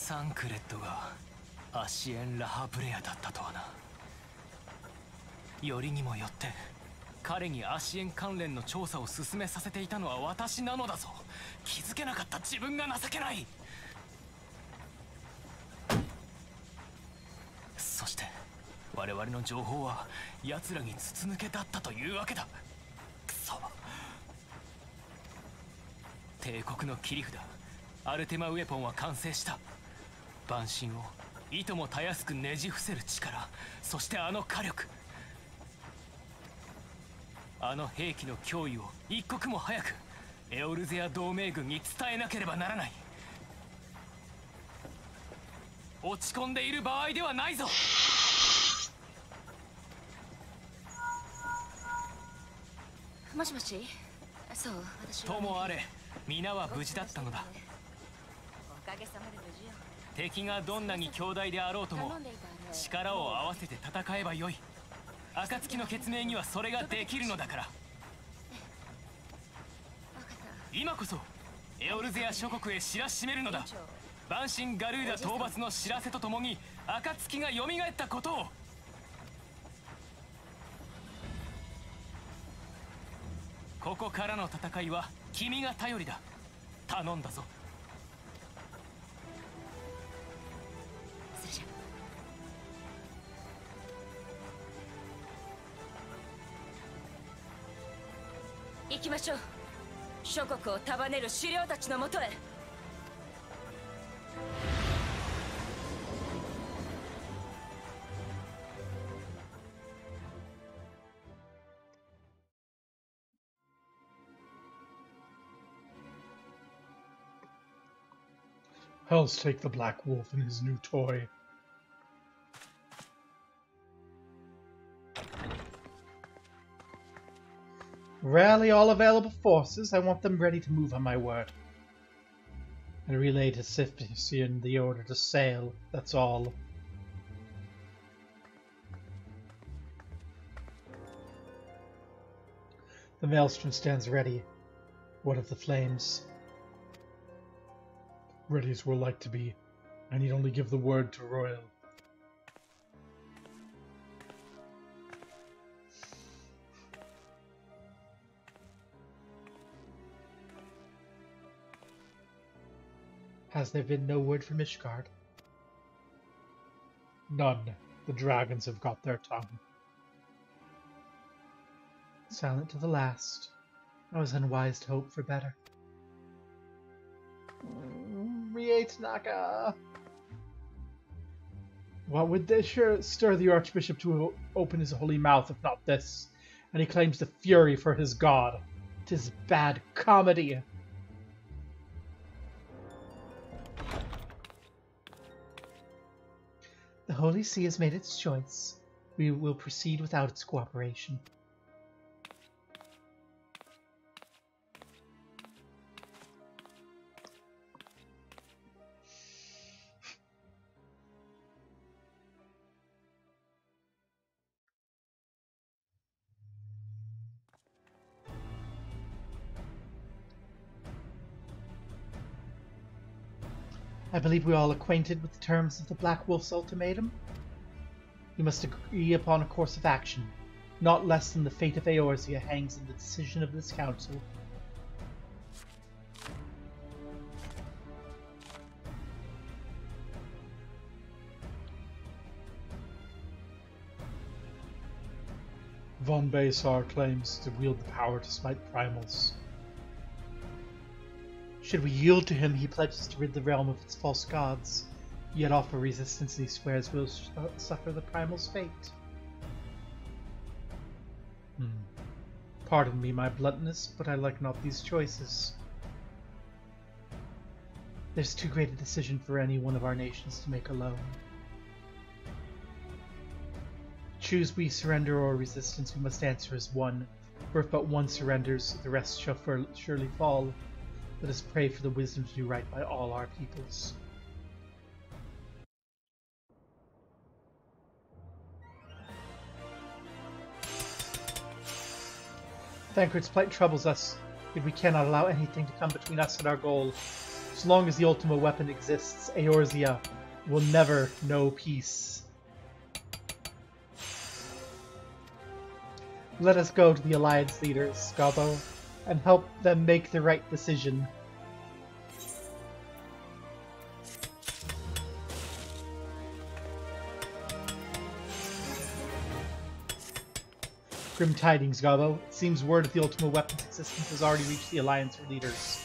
サンクレットがアシエン・ラハブレアだったとはな。よりにもよって彼にアシエン関連の調査を進めさせていたのは私なのだぞ。気づけなかった自分が情けない。そして我々の情報は奴らに筒抜けだったというわけだ。くそ。帝国の切り札アルテマウェポンは完成した。万神をいともたやすくねじ伏せる力、そしてあの火力、あの兵器の脅威を一刻も早くエオルゼア同盟軍に伝えなければならない。落ち込んでいる場合ではないぞ。もしもし。そう、私はともあれ皆は無事だったのだ。おかげさまで無事よ。敵がどんなに強大であろうとも力を合わせて戦えばよい。暁の血明にはそれができるのだから。今こそエオルゼア諸国へ知らしめるのだ。万神ガルーダ討伐の知らせとともに暁が蘇ったことを。ここからの戦いは君が頼りだ。頼んだぞ。それじゃ。行きましょう。諸国を束ねる首領たちのもとへ。Hells take the Black Wolf and his new toy. Rally all available forces. I want them ready to move on my word. And relay to Siphian the order to sail. That's all. The Maelstrom stands ready. What of the flames? Ready as we'll like to be. I need only give the word to Royal. Has there been no word from Ishgard? None. The dragons have got their tongue. Silent to the last. I was unwise to hope for better. Tanaka. What would this stir the Archbishop to open his holy mouth if not this? And he claims the fury for his god. 'Tis bad comedy. The Holy See has made its choice. We will proceed without its cooperation. I believe we are all acquainted with the terms of the Black Wolf's ultimatum. We must agree upon a course of action. Not less than the fate of Eorzea hangs in the decision of this council. Von Baysar claims to wield the power to smite primals. Should we yield to him, he pledges to rid the realm of its false gods, yet offer resistance he swears will suffer the primal's fate. Pardon me my bluntness, but I like not these choices. There's too great a decision for any one of our nations to make alone. Choose we surrender or resistance, we must answer as one, for if but one surrenders, the rest shall surely fall. Let us pray for the wisdom to do right by all our peoples. Thancred's plight troubles us, yet we cannot allow anything to come between us and our goal. As long as the Ultima weapon exists, Eorzea will never know peace. Let us go to the Alliance leaders, Gabo, and help them make the right decision. Grim tidings, Gabo. It seems word of the Ultima weapon's existence has already reached the Alliance leaders,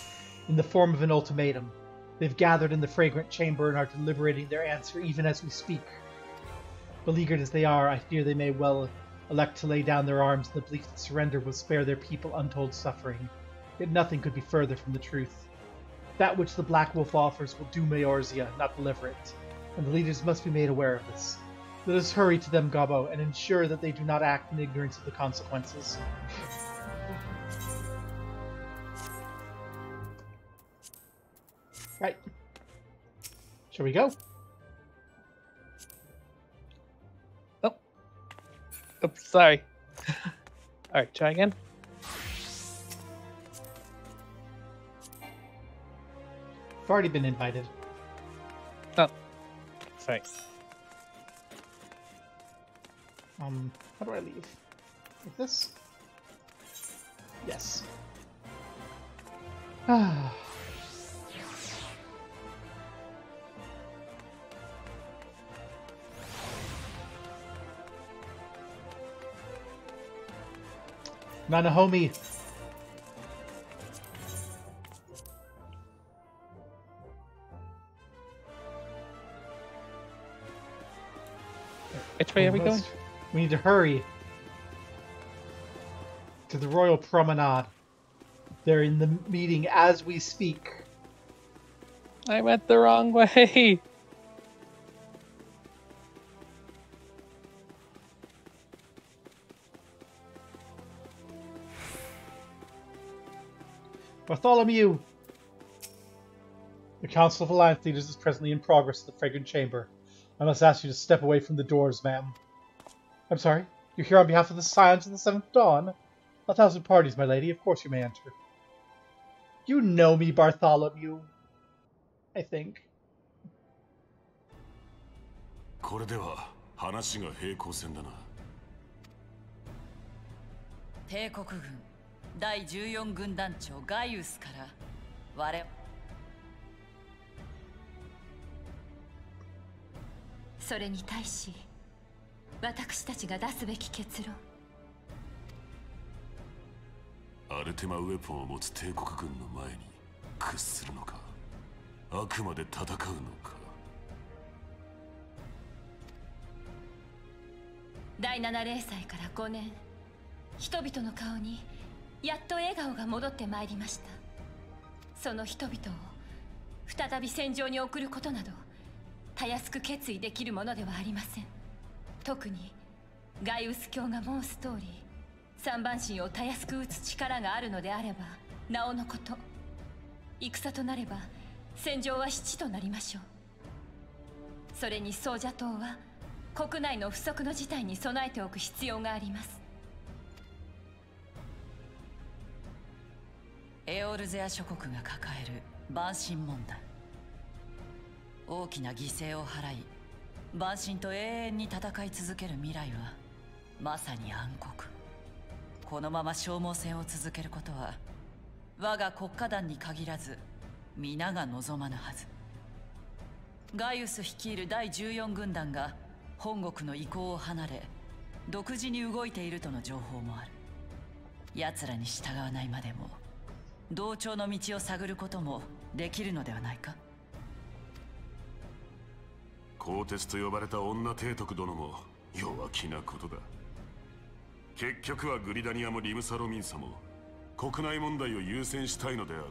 in the form of an ultimatum. They've gathered in the fragrant chamber and are deliberating their answer even as we speak. Beleaguered as they are, I fear they may well elect to lay down their arms in the belief that surrender will spare their people untold suffering. Yet nothing could be further from the truth. That which the Black Wolf offers will doom Eorzea, not deliver it, and the leaders must be made aware of this. Let us hurry to them, Gabo, and ensure that they do not act in ignorance of the consequences. Right. Shall we go? Oh. Oops, sorry. Alright, try again. I've already been invited. Oh. Sorry. How do I leave? Like this? Yes. Ah. Manahomie. Which way are we going? We need to hurry to the Royal Promenade. They're in the meeting as we speak. I went the wrong way. Bartholomew! The Council of Alliance Leaders is presently in progress in the Fragrant Chamber. I must ask you to step away from the doors, ma'am. I'm sorry? You're here on behalf of the Scions of the Seventh Dawn? 1,000 parties, my lady. Of course you may enter. You know me, Bartholomew. I think. これでは話が平行線だな。帝国軍第14軍団長ガイウスから我それに対し私たちが出すべき結論。アルテマウェポンを持つ帝国軍の前に屈するのか、あくまで戦うのか。第7零祭から5年、人々の顔にやっと笑顔が戻ってまいりました。その人々を再び戦場に送ることなどたやすく決意できるものではありません。特にガイウス教が申す通り、三番神をたやすく打つ力があるのであればなおのこと。戦となれば戦場は七となりましょう。それに総者党は国内の不測の事態に備えておく必要があります。エオルゼア諸国が抱える蛮神問題。大きな犠牲を払い蛮神と永遠に戦い続ける未来はまさに暗黒。このまま消耗戦を続けることは我が国家団に限らず皆が望まぬはず。ガイウス率いる第14軍団が本国の意向を離れ独自に動いているとの情報もある。奴らに従わないまでも同調の道を探ることもできるのではないか。鋼鉄と呼ばれた女提督殿も弱気なことだ。結局はグリダニアもリムサロミンサも国内問題を優先したいのである。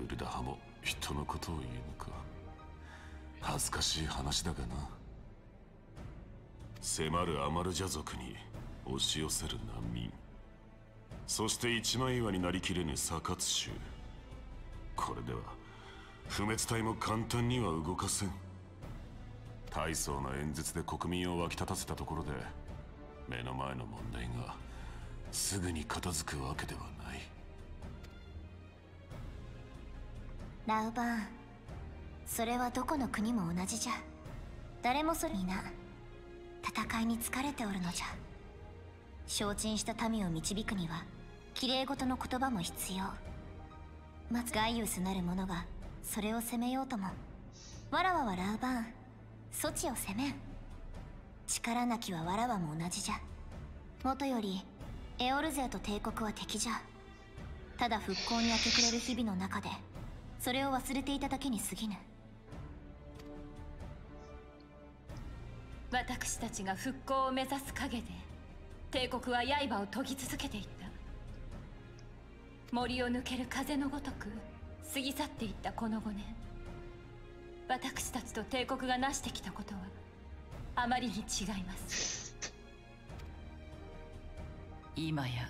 ウルダハも人のことを言うのか。恥ずかしい話だがな。迫るアマルジャ族に押し寄せる難民、そして一枚岩になりきれぬサカツ州。これでは不滅隊も簡単には動かせん。大層な演説で国民を沸き立たせたところで目の前の問題がすぐに片付くわけではない。ラウバーン、それはどこの国も同じじゃ。誰もそれにな、戦いに疲れておるのじゃ。承知した民を導くには綺麗事の言葉も必要。まずガイウスなる者がそれを責めようとも、わらわはラウバーン、そちを責めん。力なきはわらわも同じじゃ。もとよりエオルゼアと帝国は敵じゃ。ただ復興に明け暮れる日々の中でそれを忘れていただけに過ぎぬ。私たちが復興を目指す陰で帝国は刃を研ぎ続けていった。森を抜ける風のごとく過ぎ去っていったこの5年、私たちと帝国が成してきたことはあまりに違います。今や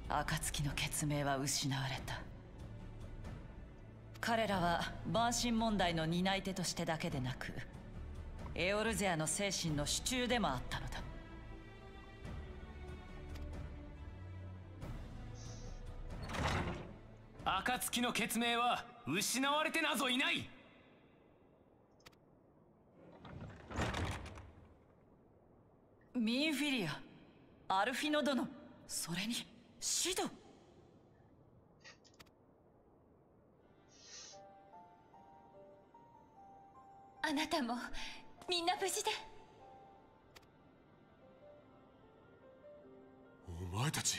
暁の血命は失われた。彼らは万神問題の担い手としてだけでなく、エオルゼアの精神の支柱でもあったのだ。暁の血命は失われてなぞいない。ミンフィリア、アルフィノ殿、それにシド。あなたもみんな無事で。お前たち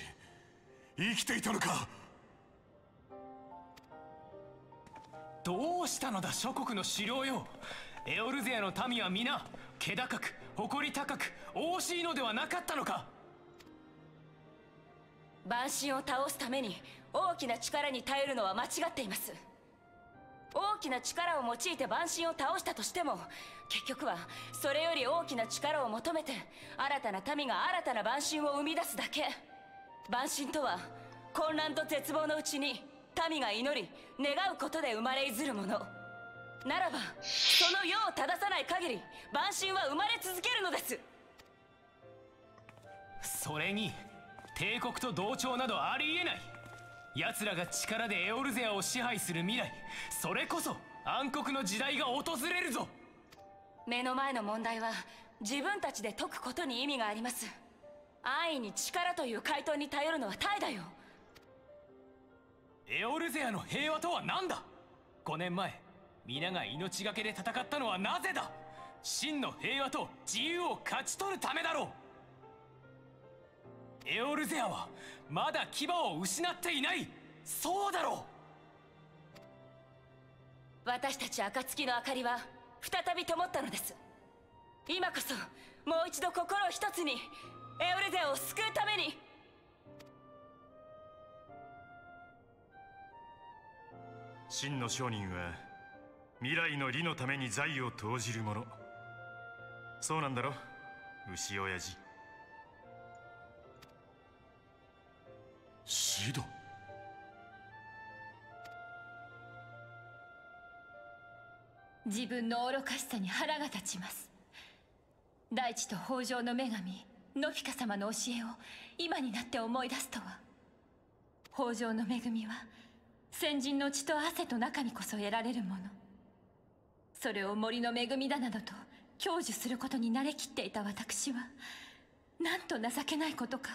生きていたのか。どうしたのだ諸国の首領よ。エオルゼアの民は皆気高く誇り高く惜しいのではなかったのか。万神を倒すために大きな力に頼るのは間違っています。大きな力を用いて万神を倒したとしても、結局はそれより大きな力を求めて新たな民が新たな万神を生み出すだけ。万神とは混乱と絶望のうちに民が祈り願うことで生まれいずるものならば、その世を正さない限り万神は生まれ続けるのです。それに帝国と同調などありえない。奴らが力でエオルゼアを支配する未来、それこそ暗黒の時代が訪れるぞ。目の前の問題は自分たちで解くことに意味があります。安易に力という回答に頼るのは怠惰よ。エオルゼアの平和とは何だ。5年前皆が命がけで戦ったのはなぜだ。真の平和と自由を勝ち取るためだろう。エオルゼアはまだ牙を失っていない。そうだろう。私たち暁の明かりは再び灯ったのです。今こそもう一度心を一つにエオルゼアを救うために。真の商人は未来の利のために財を投じる者。そうなんだろ牛親父。シド。自分の愚かしさに腹が立ちます。大地と豊穣の女神ノフィカ様の教えを今になって思い出すとは。豊穣の恵みは先人の血と汗と中にこそ得られるもの。それを森の恵みだなどと享受することに慣れきっていた私は、なんと情けないことか。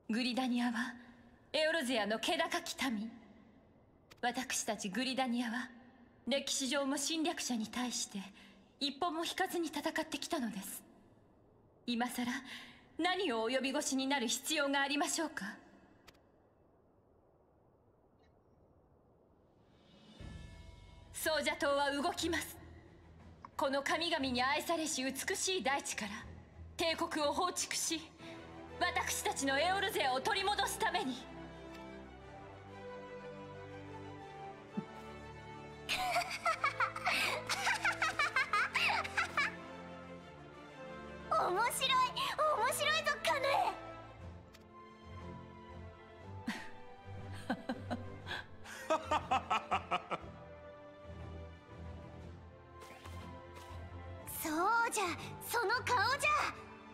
グリダニアはエオルゼアの気高き民。私たちグリダニアは歴史上も侵略者に対して一歩も引かずに戦ってきたのです。今さら何を及び腰になる必要がありましょうか。ソージャ島は動きます。この神々に愛されし美しい大地から帝国を放逐し、私たちのエオルゼアを取り戻すために。面白いぞカヌエ。そうじゃ、その顔じゃ。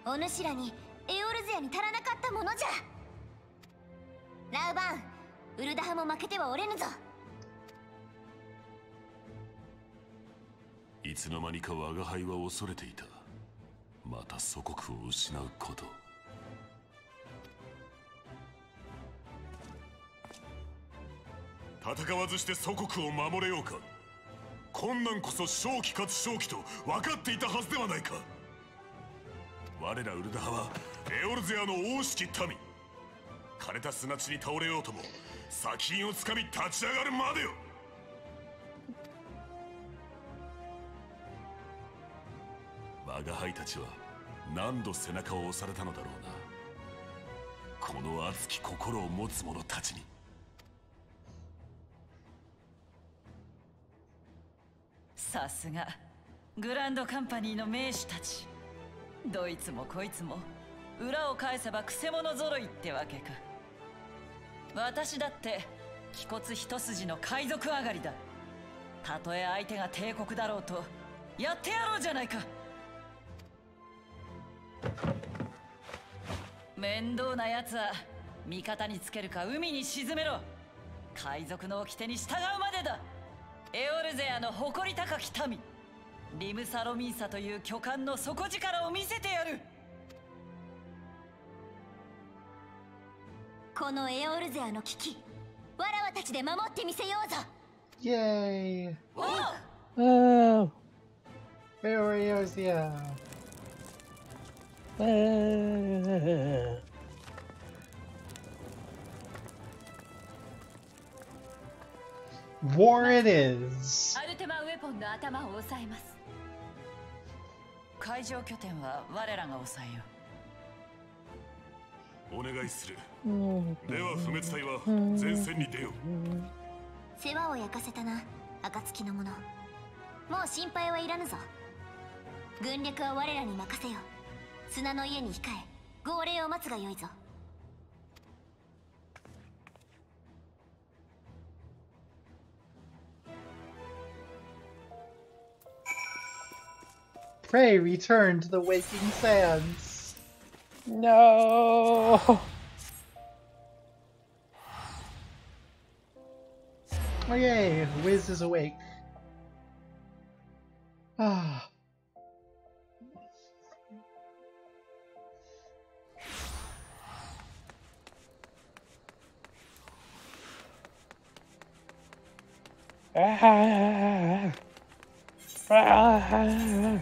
お主らにエオルゼアに足らなかったものじゃ。ラウバン、ウルダハも負けてはおれぬぞ。いつの間にか我が輩は恐れていた。また祖国を失うこと。戦わずして祖国を守れようか。困難こそ正気かつ正気と分かっていたはずではないか。我らウルダハはエオルゼアの王式民。枯れた砂地に倒れようとも砂金をつかみ立ち上がるまでよ。我が輩たちは何度背中を押されたのだろうな。この熱き心を持つ者たちに。さすがグランドカンパニーの名手たち。どいつもこいつも裏を返せばくせ者揃いってわけか。私だって気骨一筋の海賊上がりだ。たとえ相手が帝国だろうとやってやろうじゃないか。面倒なやつは味方につけるか海に沈めろ。海賊の掟に従うまでだ。エオルゼアの誇り高き民、リムサロミンサという巨漢の底力を見せてやる。このエオルゼアの危機、わらわたちで守ってみせようぞ。Yay! おう Oh. Eorzea. War it is. アルテマウェポンの頭を押さえます。海上拠点は我らが抑えよお願いする。では不滅隊は前線に出よう。世話を焼かせたな、暁の者。もう心配はいらぬぞ。軍略は我らに任せよ。砂の家に控え、号令を待つがよいぞ。Pray return to the waking sands. No. Oh yay, Wiz is awake. Ah. Ah. Ah.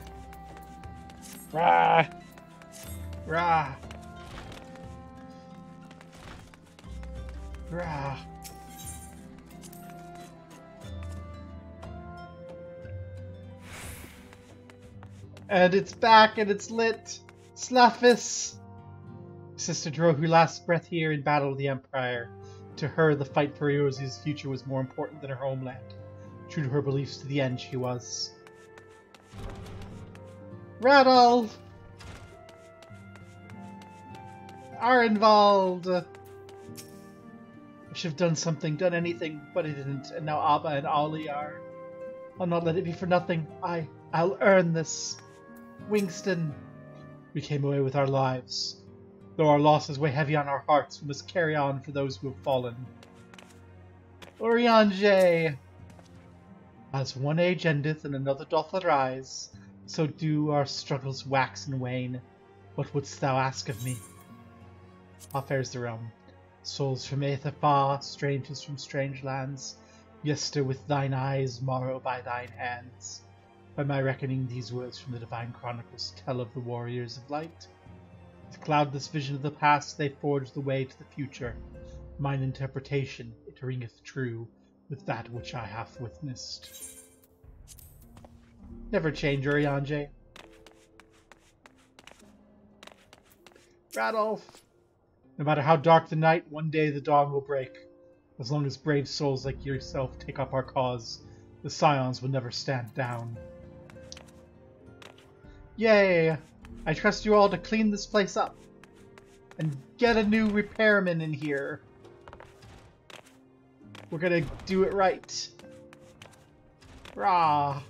Ah. Rah. Rah. And it's back and it's lit. Sluffus. Sister drew her last breath here in battle with the Empire. To her, the fight for Eorzea's future was more important than her homeland. True to her beliefs to the end, she was. Radolf! Are involved! I should have done something, done anything, but I didn't, and now Abba and Ollie are. I'll not let it be for nothing. I'll earn this. Wingston. We came away with our lives. Though our losses weigh heavy on our hearts, we must carry on for those who have fallen. Urianger! As one age endeth and another doth arise, so do our struggles wax and wane. What wouldst thou ask of me? How fares the realm? Souls from Aether far, strangers from strange lands, yester with thine eyes, morrow by thine hands. By my reckoning, these words from the divine chronicles tell of the warriors of light. With cloudless vision of the past, they forge the way to the future. Mine interpretation, it ringeth true with that which I have witnessed. Never change, Urianger. Radolf! No matter how dark the night, one day the dawn will break. As long as brave souls like yourself take up our cause, the Scions will never stand down. Yay! I trust you all to clean this place up. And get a new repairman in here. We're gonna do it right. Rah!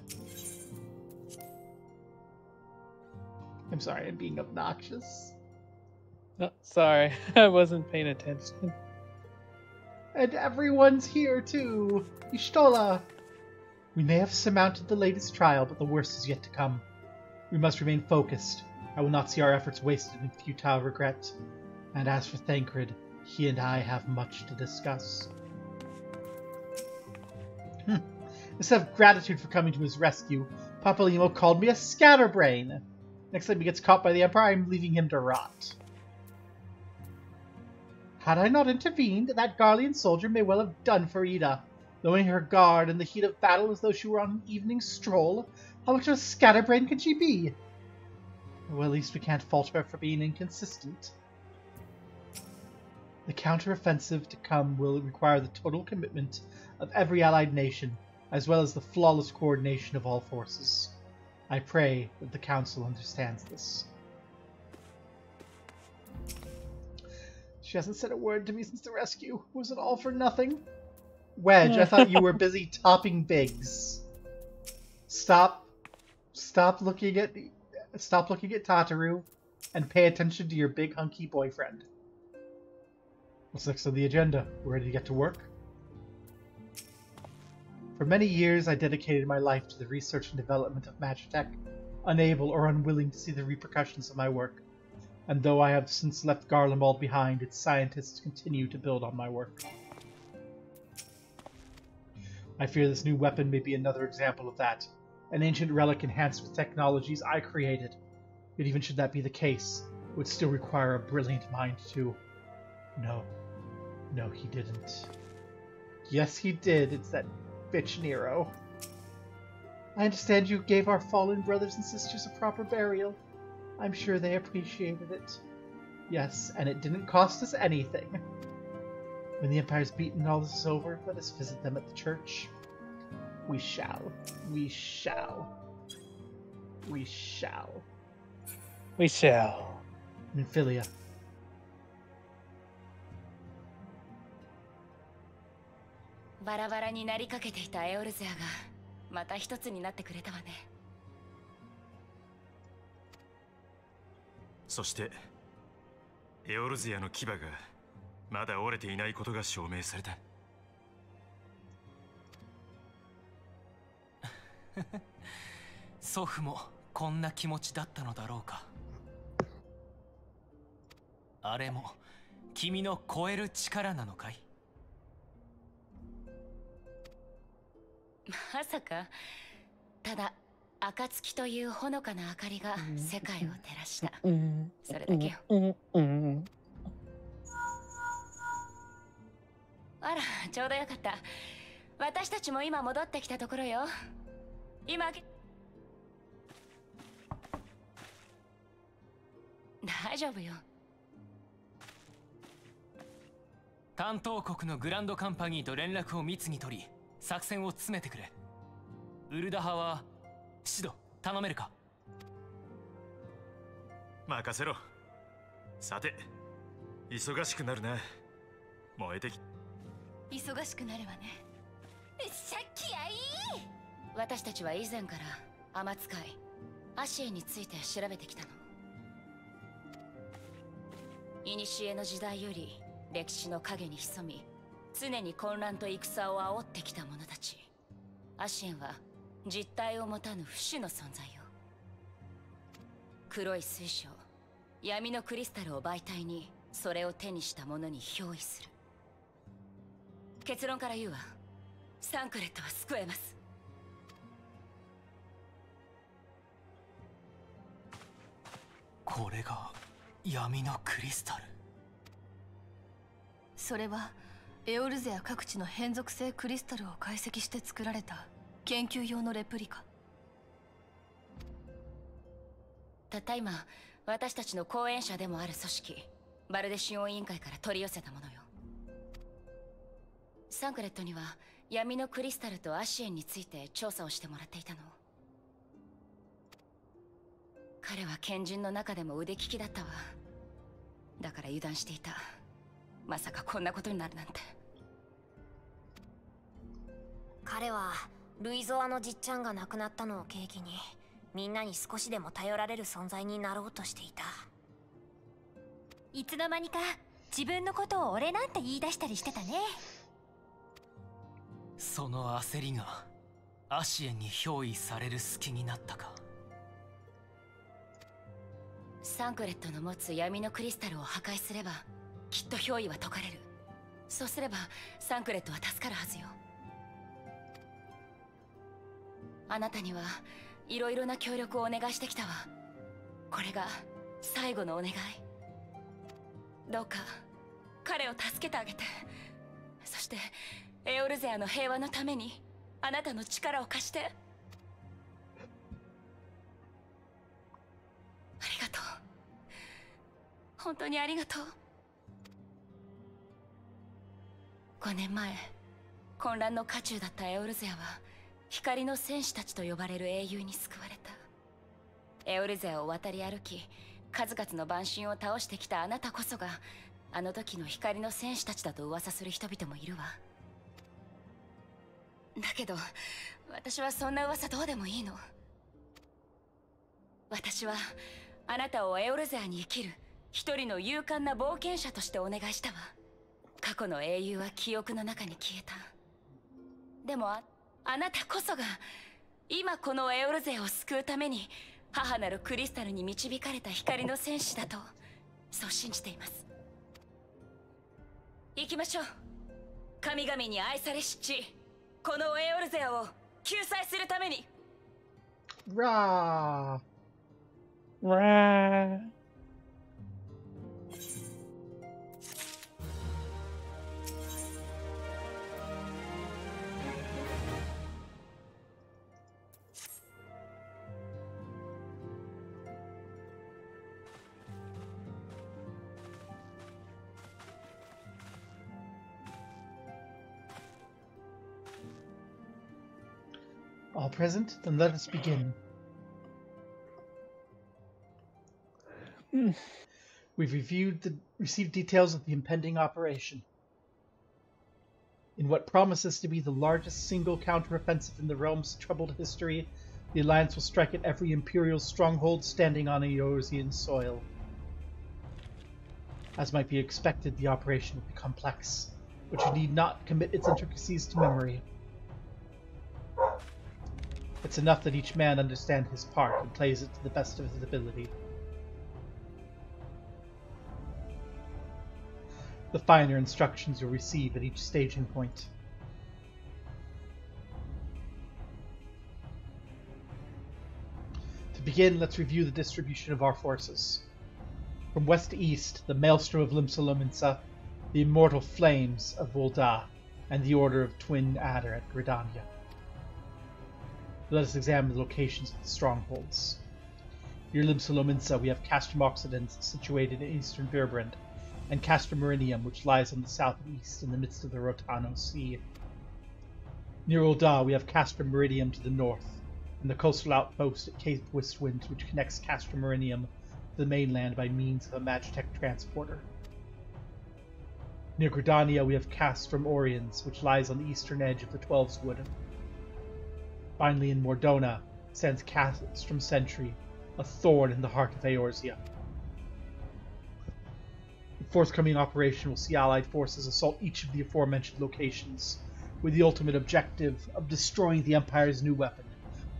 I'm sorry, I'm being obnoxious. Oh, sorry, I wasn't paying attention. And everyone's here too! Ishtola! We may have surmounted the latest trial, but the worst is yet to come. We must remain focused. I will not see our efforts wasted in futile regret. And as for Thancred, he and I have much to discuss. Instead of gratitude for coming to his rescue, Papalymo called me a scatterbrain. Next time he gets caught by the Empire, I'm leaving him to rot. Had I not intervened, that Garlean soldier may well have done for Ida. Knowing her guard in the heat of battle as though she were on an evening stroll, how much of a scatterbrain can she be? Well, at least we can't fault her for being inconsistent. The counter-offensive to come will require the total commitment of every allied nation, as well as the flawless coordination of all forces. I pray that the Council understands this. She hasn't said a word to me since the rescue. Was it all for nothing? Wedge, I thought you were busy topping Biggs. Stop looking at Tataru and pay attention to your big hunky boyfriend. What's next on the agenda? We're ready to get to work? For many years, I dedicated my life to the research and development of Magitech, unable or unwilling to see the repercussions of my work. And though I have since left Garlemald behind, its scientists continue to build on my work. I fear this new weapon may be another example of that, an ancient relic enhanced with technologies I created. Yet even should that be the case, it would still require a brilliant mind to... No, he didn't. Yes, he did. It's that bitch Nero. I understand you gave our fallen brothers and sisters a proper burial. I'm sure they appreciated it. Yes, and it didn't cost us anything. When the Empire's beaten and all this is over, let us visit them at the church. We shall. We shall. We shall. We shall. Nymphilia.バラバラになりかけていたエオルゼアがまた一つになってくれたわね。そしてエオルゼアの牙がまだ折れていないことが証明された。祖父もこんな気持ちだったのだろうか。あれも君の超える力なのかい？まさか。ただ暁というほのかな明かりが世界を照らした。それだけよ。あら、ちょうどよかった。私たちも今戻ってきたところよ。今大丈夫よ。担当国のグランドカンパニーと連絡を密に取り作戦を詰めてくれ。ウルダ派はシド頼めるか？任せろ。さて忙しくなるな。燃えてき忙しくなるわね。しゃっきやい。私たちは以前から天使いアシエについて調べてきたの。古の時代より歴史の陰に潜み常に混乱と戦を煽ってきた者たち。アシエンは実体を持たぬ不死の存在よ。黒い水晶闇のクリスタルを媒体にそれを手にした者に憑依する。結論から言うわ。サンクレットは救えます。これが闇のクリスタル。それはエオルゼア各地の変属性クリスタルを解析して作られた研究用のレプリカ。たった今私たちの後援者でもある組織バルデシオン委員会から取り寄せたものよ。サンクレットには闇のクリスタルとアシエンについて調査をしてもらっていたの。彼は賢人の中でも腕利きだったわ。だから油断していた。まさかこんなことになるなんて。彼はルイゾアのじっちゃんが亡くなったのを契機にみんなに少しでも頼られる存在になろうとしていた。いつの間にか自分のことを俺なんて言い出したりしてたね。その焦りがアシエンに憑依される隙になったか。サンクレットの持つ闇のクリスタルを破壊すればきっと憑依は解かれる。そうすればサンクレットは助かるはずよ。あなたにはいろいろな協力をお願いしてきたわ。これが最後のお願い。どうか彼を助けてあげて、そしてエオルゼアの平和のためにあなたの力を貸して。ありがとう。本当にありがとう。5年前混乱の渦中だったエオルゼアは光の戦士たちと呼ばれる英雄に救われた。エオルゼアを渡り歩き数々の蛮神を倒してきたあなたこそがあの時の光の戦士たちだと噂する人々もいるわ。だけど私はそんな噂どうでもいいの。私はあなたをエオルゼアに生きる一人の勇敢な冒険者としてお願いしたわ。過去の英雄は記憶の中に消えた。でもあなたこそが今このエオルゼアを救うために母なるクリスタルに導かれた光の戦士だと、そう信じています。行きましょう。神々に愛されし地、このエオルゼアを救済するために。Rah! Rah. All present? Then let us begin. We've received details of the impending operation. In what promises to be the largest single counteroffensive in the realm's troubled history, the Alliance will strike at every Imperial stronghold standing on Eorzean soil. As might be expected, the operation will be complex, but you need not commit its intricacies to memory. It's enough that each man understand his part and plays it to the best of his ability. The finer instructions you'll receive at each staging point. To begin, let's review the distribution of our forces. From west to east, the Maelstrom of Limsa, the Immortal Flames of Volda, and the Order of Twin Adder at Gridania. Let us examine the locations of the strongholds. Near Limsa, we have Castrum Occident, situated in eastern Virbrand, and Castrum Meridium, which lies on the south and east in the midst of the Rotano Sea. Near Ul'dah, we have Castrum Meridium to the north, and the coastal outpost at Cape Westwind, which connects Castrum Meridium to the mainland by means of a Magitech transporter. Near Gridania, we have Castrum Oriens, which lies on the eastern edge of the Twelves Wood. Finally, in Mordona stands Castrum Sentry, a thorn in the heart of Eorzea. The forthcoming operation will see Allied forces assault each of the aforementioned locations, with the ultimate objective of destroying the Empire's new weapon,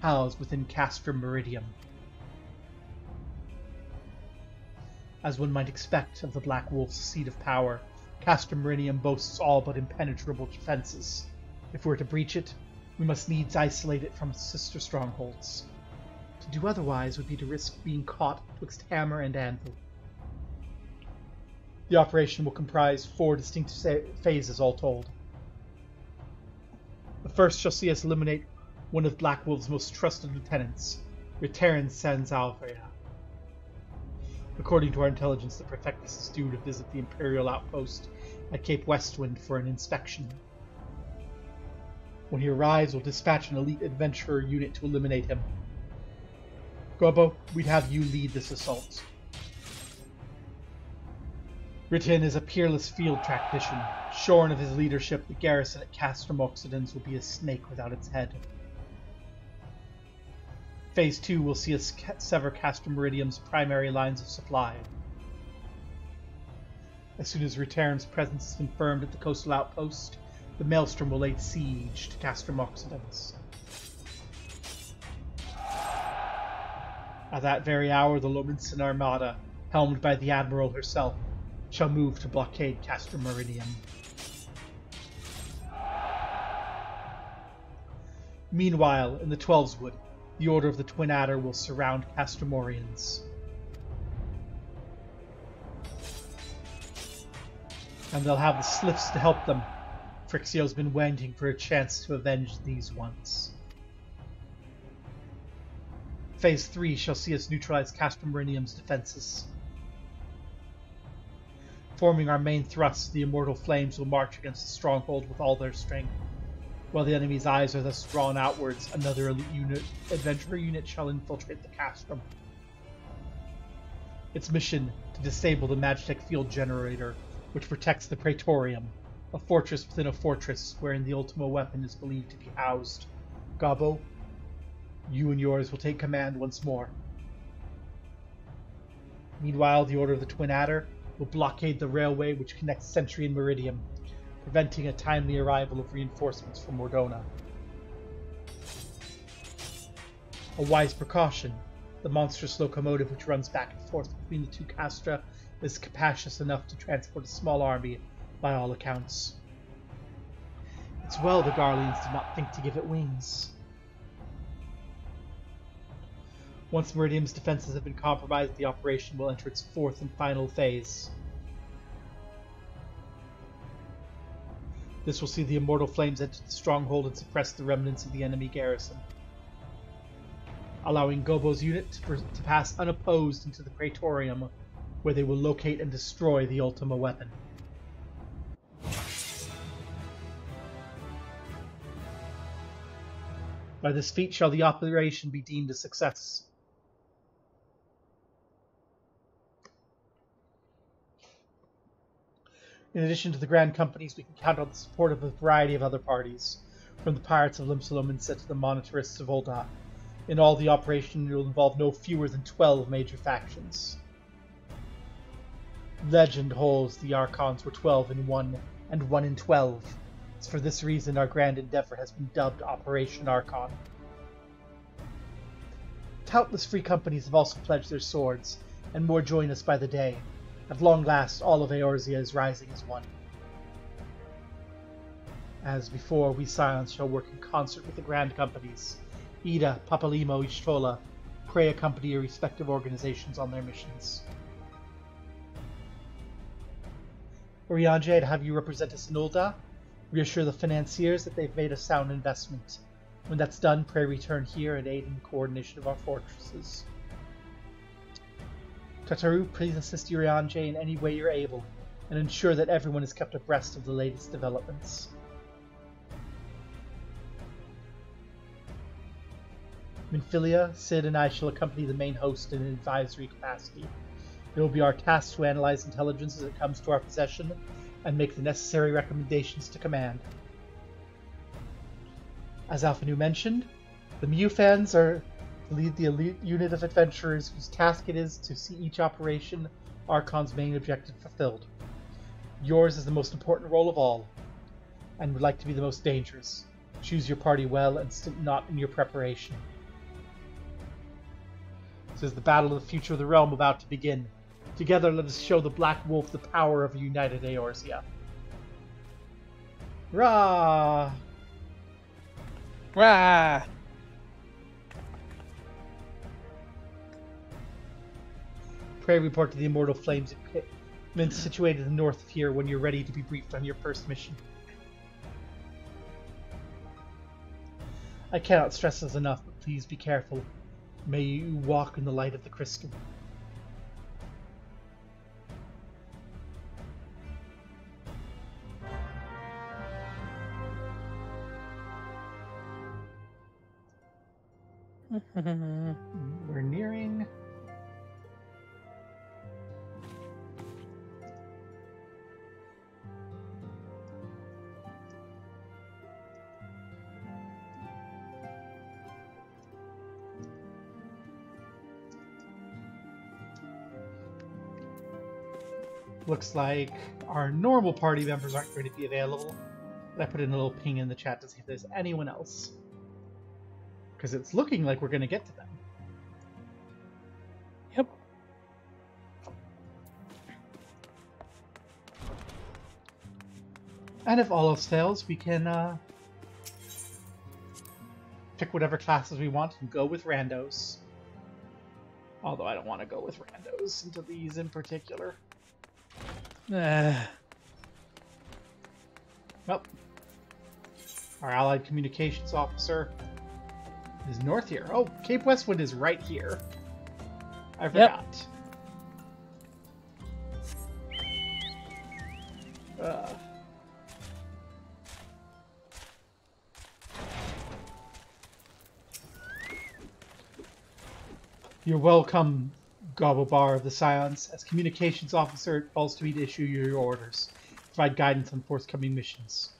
housed within Castrum Meridium. As one might expect of the Black Wolf's seat of power, Castrum Meridium boasts all but impenetrable defenses. If we're to breach it, we must needs isolate it from its sister strongholds. To do otherwise would be to risk being caught twixt hammer and anvil. The operation will comprise 4 distinct phases all told. The first shall see us eliminate one of Black Wolf's most trusted lieutenants, Reteran Sansalvria. According to our intelligence, the Prefectus is due to visit the Imperial outpost at Cape Westwind for an inspection. When he arrives, we'll dispatch an elite adventurer unit to eliminate him. Gobo, we'd have you lead this assault. Ritin is a peerless field tactician. Shorn of his leadership, the garrison at Castrum Occidens will be a snake without its head. Phase 2 will see us sever Castrum Meridium's primary lines of supply. As soon as Return's presence is confirmed at the coastal outpost, the Maelstrom will lay siege to Castrum Occidens. At that very hour, the Lominsan Armada, helmed by the Admiral herself, shall move to blockade Castrum Meridium. Meanwhile, in the Twelveswood, the Order of the Twin Adder will surround Castromorians. And they'll have the Sliffs to help them. Frixio's been waiting for a chance to avenge these ones. Phase 3 shall see us neutralize Castrum Meridium's defenses. Forming our main thrust, the Immortal Flames will march against the stronghold with all their strength. While the enemy's eyes are thus drawn outwards, another elite adventurer unit shall infiltrate the Castrum. Its mission, to disable the Magitech field generator, which protects the Praetorium, a fortress within a fortress wherein the Ultima weapon is believed to be housed. Gobbo, you and yours will take command once more. Meanwhile, the Order of the Twin Adder will blockade the railway which connects Sentry and Meridium, preventing a timely arrival of reinforcements from Mordona. A wise precaution, the monstrous locomotive which runs back and forth between the two castra is capacious enough to transport a small army, by all accounts. It's well the Garleans did not think to give it wings. Once Meridium's defenses have been compromised, the operation will enter its fourth and final phase. This will see the Immortal Flames enter the stronghold and suppress the remnants of the enemy garrison, allowing Gobbo's unit to pass unopposed into the Praetorium, where they will locate and destroy the Ultima weapon. By this feat shall the operation be deemed a success. In addition to the Grand Companies, we can count on the support of a variety of other parties, from the Pirates of Limsa to the Monetarists of Ul'dah. In all, the operation will involve no fewer than 12 major factions. Legend holds the Archons were 12 in 1 and 1 in 12. It's for this reason our grand endeavor has been dubbed Operation Archon. Countless free companies have also pledged their swords, and more join us by the day. At long last, all of Eorzea is rising as one. As before, we Scions shall work in concert with the Grand Companies. Ida, Papalimo, Ishtola, pray accompany your respective organizations on their missions. Oriange, I'd have you represent us in Ul'dah. Reassure the financiers that they've made a sound investment. When that's done, pray return here and aid in the coordination of our fortresses. Tataru, please assist Oriange in any way you're able, and ensure that everyone is kept abreast of the latest developments. Minfilia, Sid, and I shall accompany the main host in an advisory capacity. It will be our task to analyze intelligence as it comes to our possession, and make the necessary recommendations to command. As Alphanu mentioned, the Mufans are to lead the elite unit of adventurers whose task it is to see each operation Archon's main objective fulfilled. Yours is the most important role of all, and would like to be the most dangerous. Choose your party well and stint not in your preparation. This is the battle of the future of the realm about to begin. Together let us show the Black Wolf the power of a united Eorzea. Rah! Rah! Pray report to the Immortal Flames equipment situated in the north of here when you're ready to be briefed on your first mission. I cannot stress this enough, but please be careful. May you walk in the light of the crystal. We're nearing. Looks like our normal party members aren't going to be available. But I put in a little ping in the chat to see if there's anyone else. Because it's looking like we're going to get to them. Yep. And if all else fails, we can pick whatever classes we want and go with randos. Although I don't want to go with randos into these in particular. Well, our allied communications officer is north here. Oh, Cape Westwind is right here. I forgot. You're welcome, Gobblebar of the Scions. As communications officer, it falls to me to issue your orders. Provide guidance on forthcoming missions.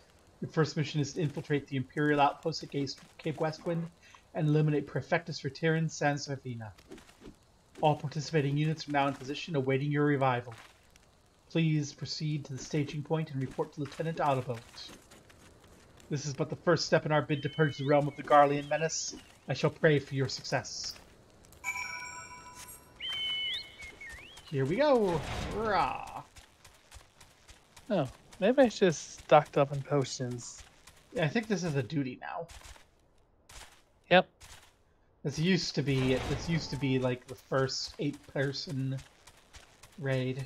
Your first mission is to infiltrate the Imperial outpost at Cape Westwind and eliminate Prefectus Retirans Sans Servina. All participating units are now in position awaiting your revival. Please proceed to the staging point and report to Lieutenant Autobolt. This is but the first step in our bid to purge the realm of the Garlean menace. I shall pray for your success. Here we go! Rah! Oh, maybe I just stocked up on potions. Yeah, I think this is a duty now. Yep. This used to be like the first 8-person raid.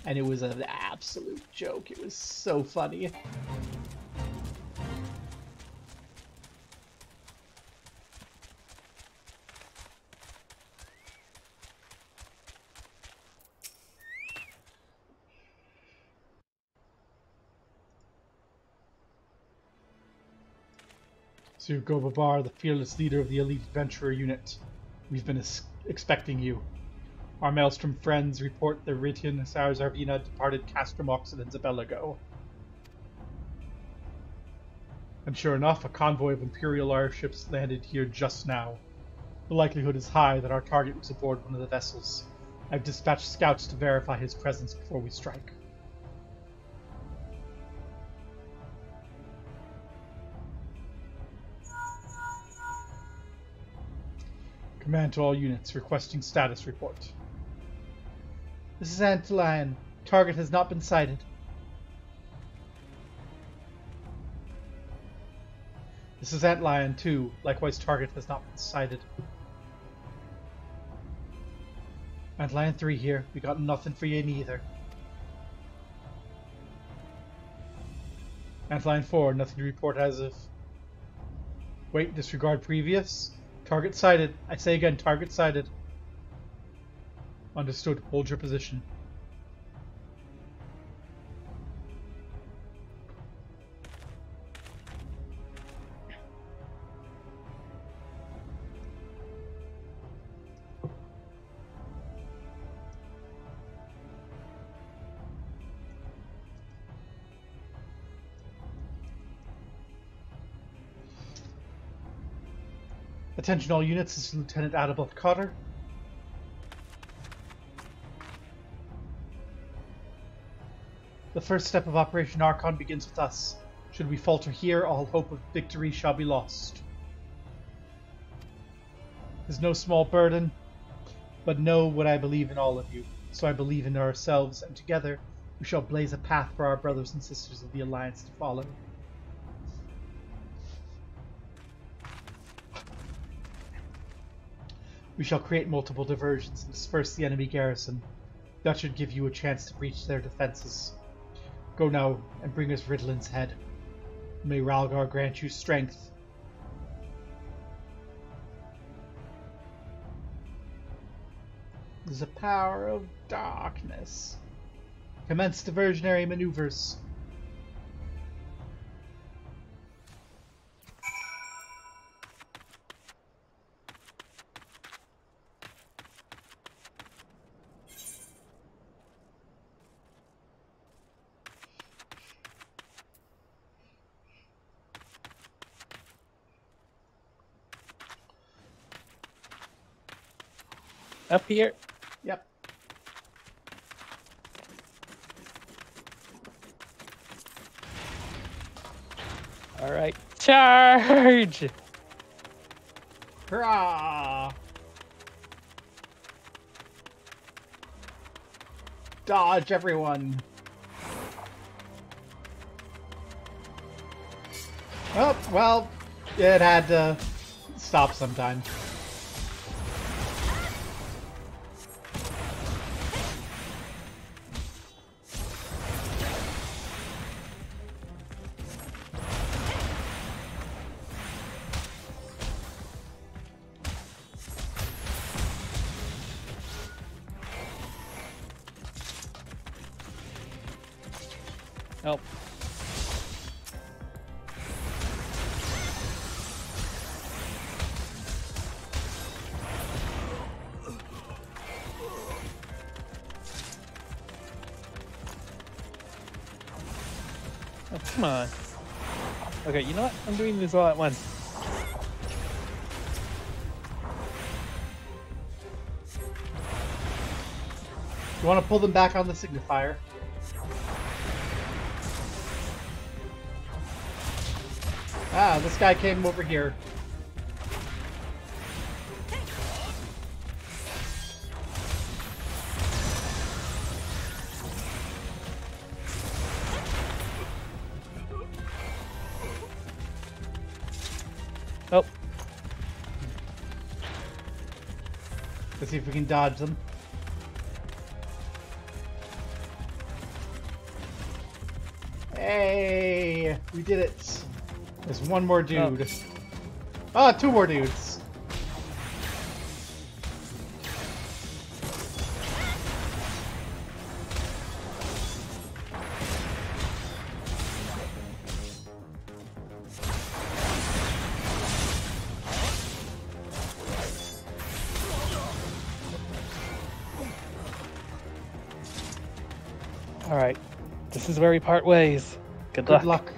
And it was an absolute joke. It was so funny. Sir Gobabar, the fearless leader of the elite adventurer unit. We've been expecting you. Our Maelstrom friends report the Ritian Sars Arvina departed Castrum Occidens a bell ago. And sure enough, a convoy of Imperial airships landed here just now. The likelihood is high that our target was aboard one of the vessels. I've dispatched scouts to verify his presence before we strike. Command to all units, requesting status report. This is Antlion. Target has not been sighted. This is Antlion 2. Likewise, target has not been sighted. Antlion 3 here. We got nothing for you neither. Antlion 4. Nothing to report as of... Wait, disregard previous. Target sighted. I say again, target sighted. Understood. Hold your position. Attention all units, this is Lieutenant Adabeth Cotter. The first step of Operation Archon begins with us. Should we falter here, all hope of victory shall be lost. It's no small burden, but know what I believe in all of you. So I believe in ourselves, and together we shall blaze a path for our brothers and sisters of the Alliance to follow. We shall create multiple diversions and disperse the enemy garrison. That should give you a chance to breach their defenses. Go now and bring us Ridlin's head. May Ralgar grant you strength. The power of darkness. Commence diversionary maneuvers. Up here. Yep. Alright, charge! Hurrah! Dodge, everyone! Oh, well, it had to stop sometime. Oh. Oh, come on. Okay, you know what? I'm doing this all at once. You want to pull them back on the signifier? Ah, this guy came over here. Oh. Let's see if we can dodge them. Hey, we did it. There's one more dude. Oh. Ah, two more dudes. Alright. This is where we part ways. Good luck.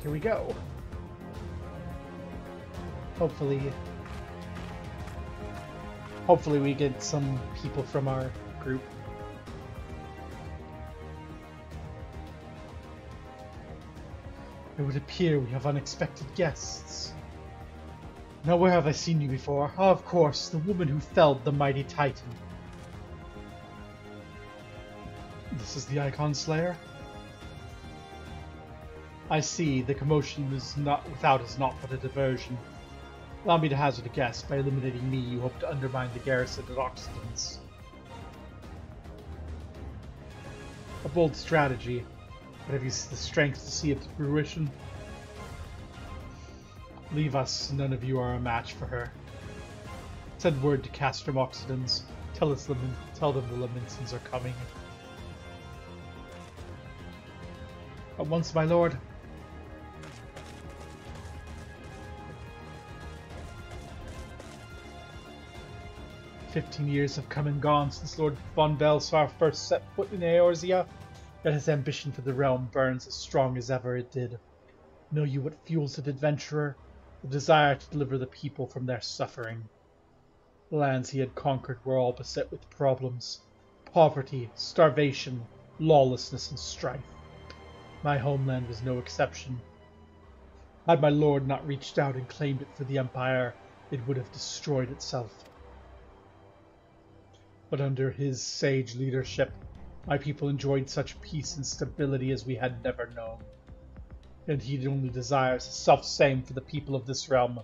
Here we go. Hopefully we get some people from our group. It would appear we have unexpected guests. Now where have I seen you before? Oh, of course, the woman who felled the mighty Titan. This is the Icon Slayer? I see, the commotion is not but a diversion. Allow me to hazard a guess. By eliminating me, you hope to undermine the garrison at Oxidants. A bold strategy, but have you the strength to see it to fruition? Leave us, none of you are a match for her. Send word to Castrum Oxidants. Tell them the Laminsons are coming. At once, my lord. "15 years have come and gone since Lord von Belsar first set foot in Eorzea, yet his ambition for the realm burns as strong as ever it did. Know you what fuels an adventurer? The desire to deliver the people from their suffering. The lands he had conquered were all beset with problems. Poverty, starvation, lawlessness, and strife. My homeland was no exception. Had my lord not reached out and claimed it for the Empire, it would have destroyed itself. But under his sage leadership, my people enjoyed such peace and stability as we had never known. And he only desires the self-same for the people of this realm.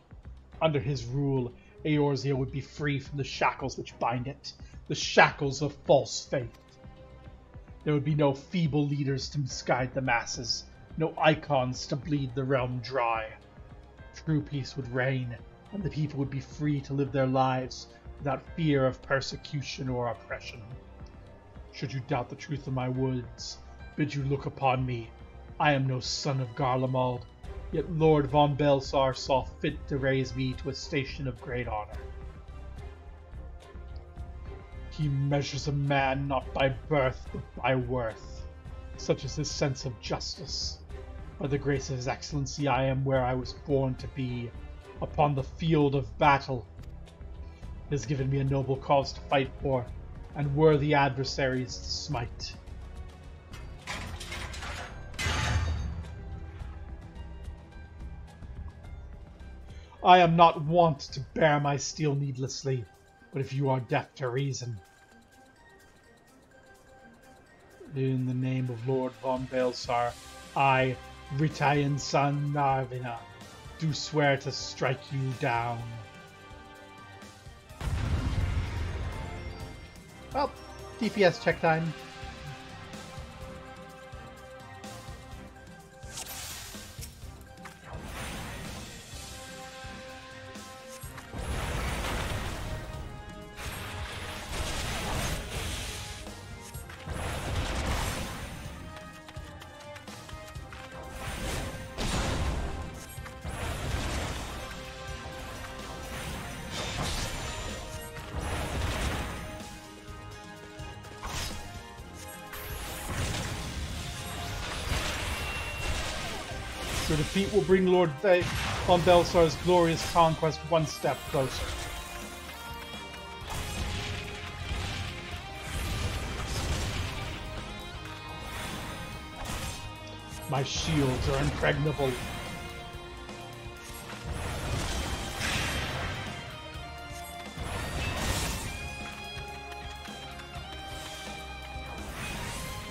Under his rule, Eorzea would be free from the shackles which bind it, the shackles of false faith. There would be no feeble leaders to misguide the masses, no icons to bleed the realm dry. True peace would reign, and the people would be free to live their lives without fear of persecution or oppression. Should you doubt the truth of my words, bid you look upon me. I am no son of Garlemald, yet Lord von Belsar saw fit to raise me to a station of great honor. He measures a man not by birth, but by worth. Such is his sense of justice. By the grace of his excellency, I am where I was born to be, upon the field of battle. He has given me a noble cause to fight for, and worthy adversaries to smite. I am not wont to bear my steel needlessly, but if you are deaf to reason. In the name of Lord von Belsar, I, Ritayan son Narvina, do swear to strike you down. Well, DPS check time. Your defeat will bring Lord von Belsar's glorious conquest one step closer. My shields are impregnable.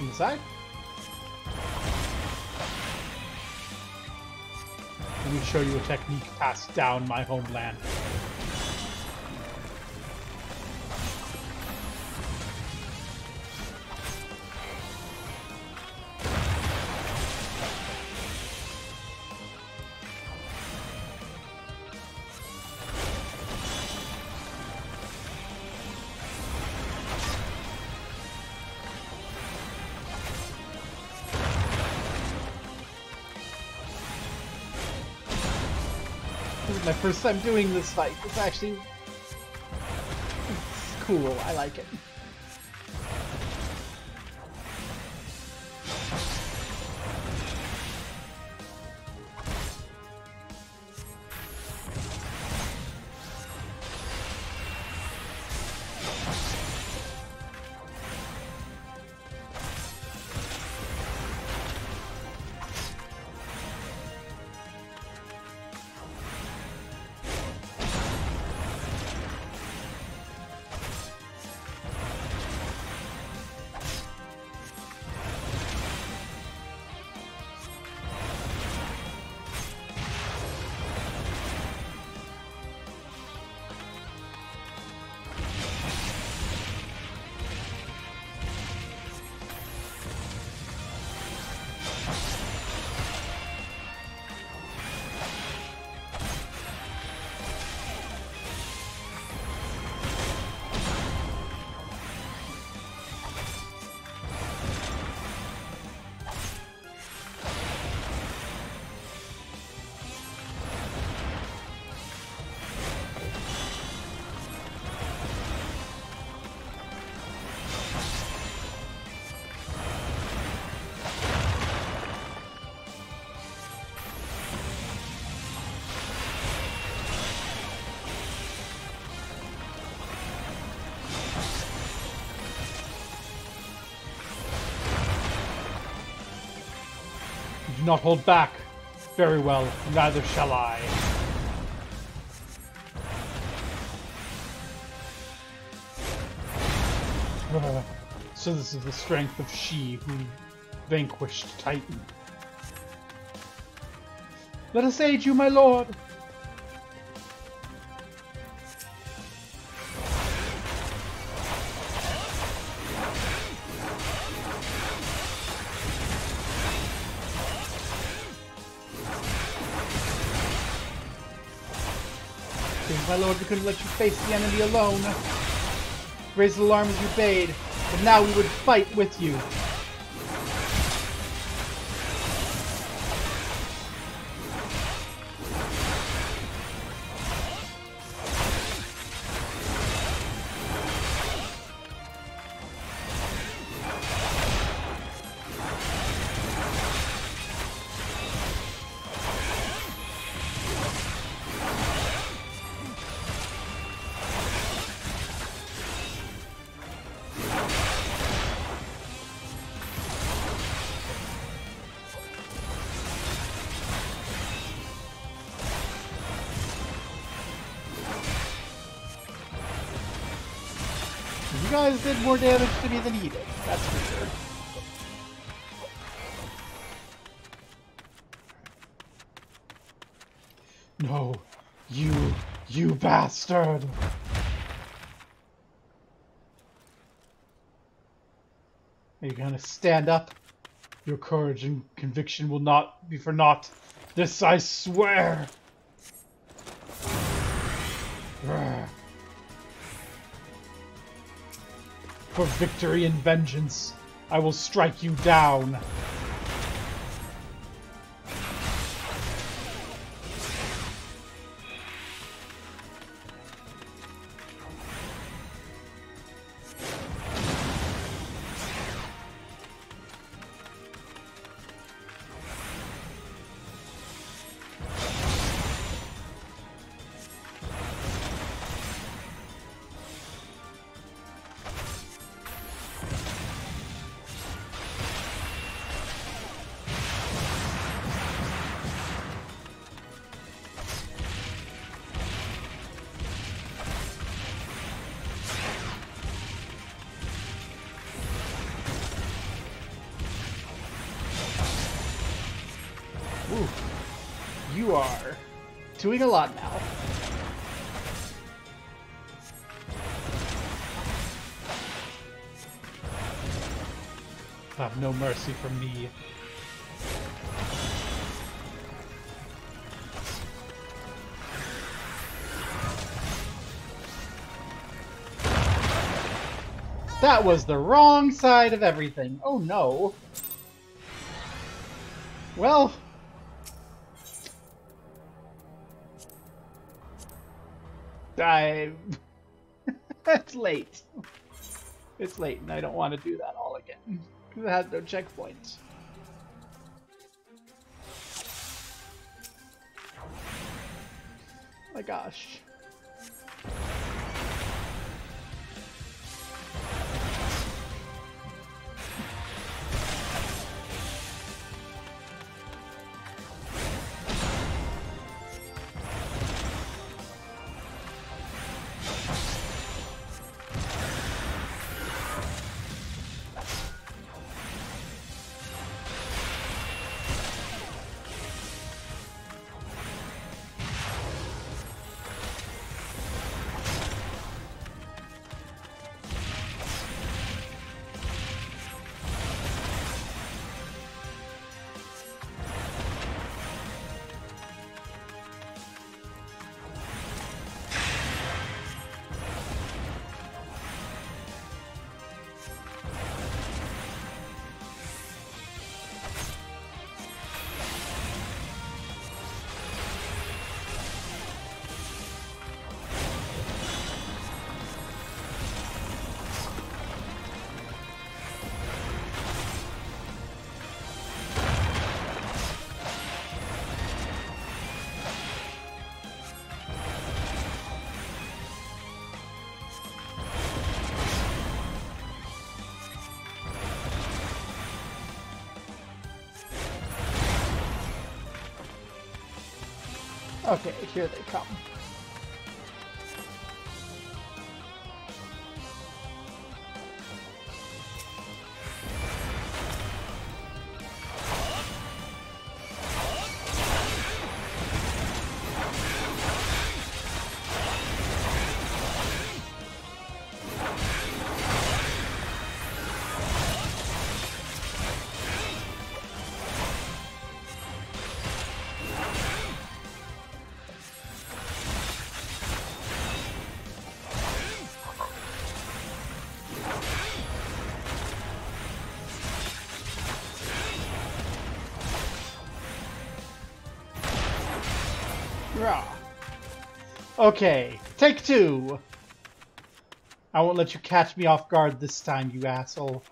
Inside? Let me show you a technique passed down my homeland. This is my first time doing this fight. It's actually... it's cool. I like it. Do not hold back. Very well, neither shall I. So this is the strength of she who vanquished Titan. Let us aid you, my lord. My lord, we couldn't let you face the enemy alone. Raise the alarm as you bade, but now we would fight with you. You guys did more damage to me than he did. That's for sure. No, you bastard! Are you gonna stand up? Your courage and conviction will not be for naught. This I swear! For victory and vengeance, I will strike you down. Ooh, you are doing a lot now. Have no mercy from me. That was the wrong side of everything. Oh no. Well... It's late. It's late, and I don't want to do that all again. Because it has no checkpoint. Oh my gosh. Okay, here they come. Okay, take two! I won't let you catch me off guard this time, you asshole.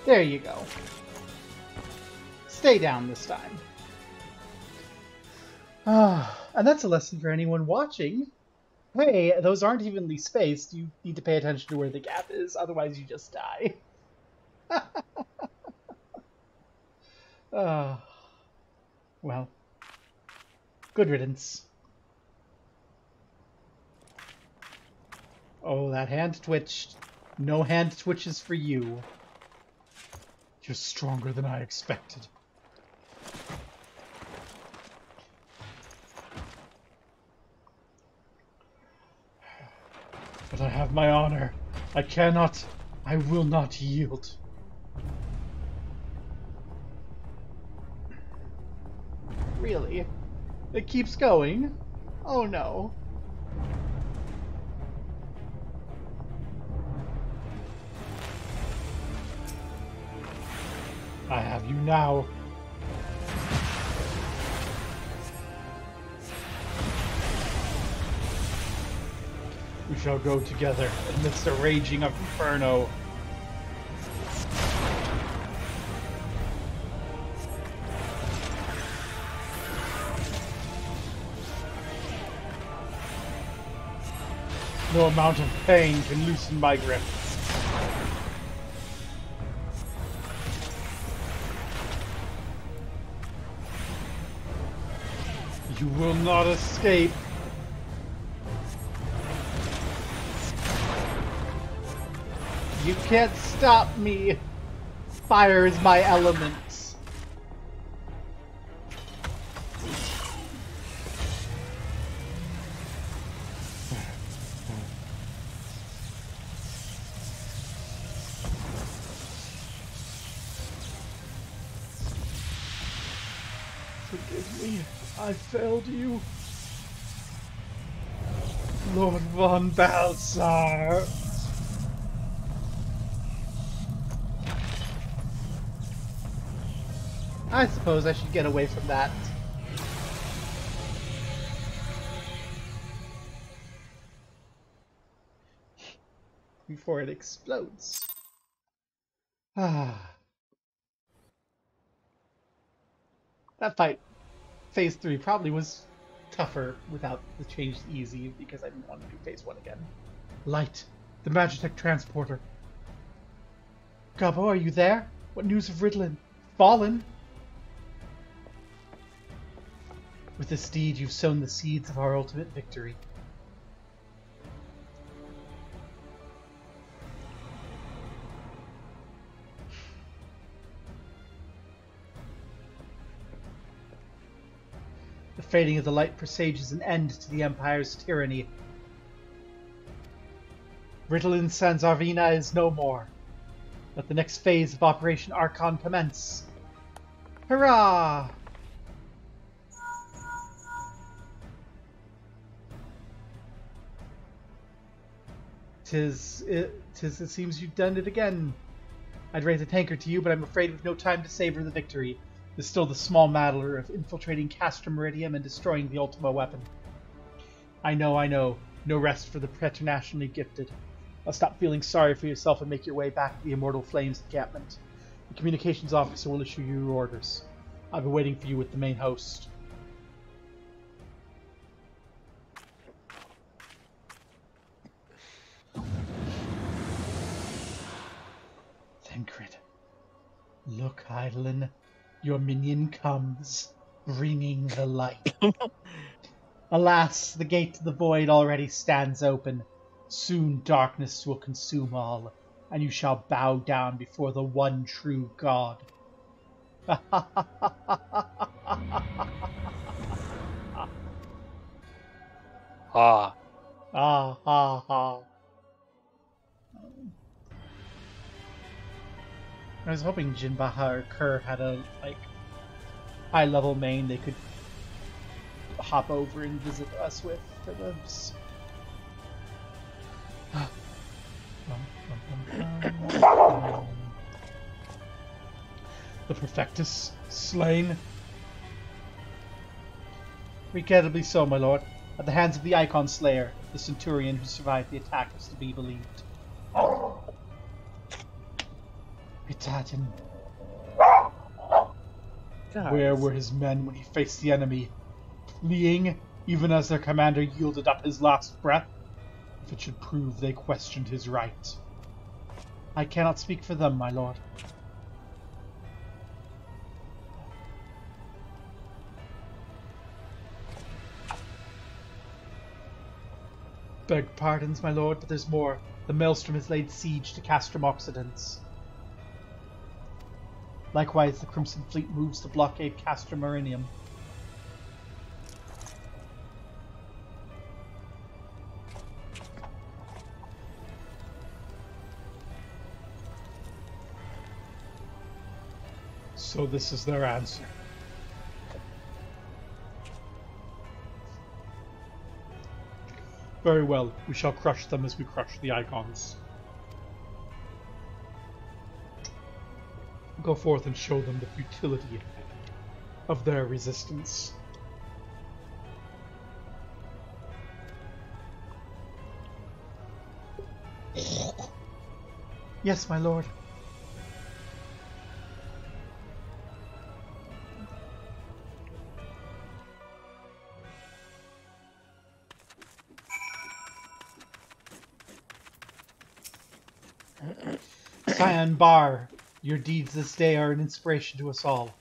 There you go. Stay down this time. And that's a lesson for anyone watching. Hey, those aren't evenly spaced. You need to pay attention to where the gap is, otherwise you just die. Well, good riddance. Oh, that hand twitched. No hand twitches for you. You're stronger than I expected. But I have my honor. I will not yield. Really? It keeps going? Oh no. I have you now. We shall go together amidst the raging of Inferno. No amount of pain can loosen my grip. You will not escape. You can't stop me. Fire is my element. Forgive me. I failed you. Lord von Balsar. I suppose I should get away from that. Before it explodes. That fight, Phase 3, probably was tougher without the change to easy because I didn't want to do Phase 1 again. Light, the Magitech transporter. Gabo, are you there? What news of Ritalin? Fallen? With this deed, you've sown the seeds of our ultimate victory. The fading of the light presages an end to the Empire's tyranny. Ritalin Sans Arvina is no more. Let the next phase of Operation Archon commence. Hurrah! It seems you've done it again. I'd raise a tanker to you, but I'm afraid we've no time to savor the victory. There's still the small matter of infiltrating Castor Meridium and destroying the Ultima weapon. I know. No rest for the preternationally gifted. I'll stop feeling sorry for yourself and make your way back to the Immortal Flames encampment. The communications officer will issue you your orders. I'll be waiting for you with the main host. Thancred. Look, Eidolon. Your minion comes, bringing the light. Alas, the gate to the void already stands open. Soon darkness will consume all, and you shall bow down before the one true God. Ah. Ha. I was hoping Jinbaha or Kerr had a high-level main they could hop over and visit us with for those. The Perfectus slain. Regrettably so, my lord. At the hands of the Icon Slayer, the Centurion who survived the attack is to be believed. Itaten. Guys. Where were his men when he faced the enemy? Fleeing, even as their commander yielded up his last breath? If it should prove they questioned his right. I cannot speak for them, my lord. Beg pardons, my lord, but there's more. The Maelstrom has laid siege to Castrum Occidents. Likewise, the Crimson Fleet moves to blockade Castrum Marinium. So this is their answer. Very well, we shall crush them as we crush the Icons. Go forth and show them the futility of their resistance. Yes, my lord. Cyan Bar, your deeds this day are an inspiration to us all.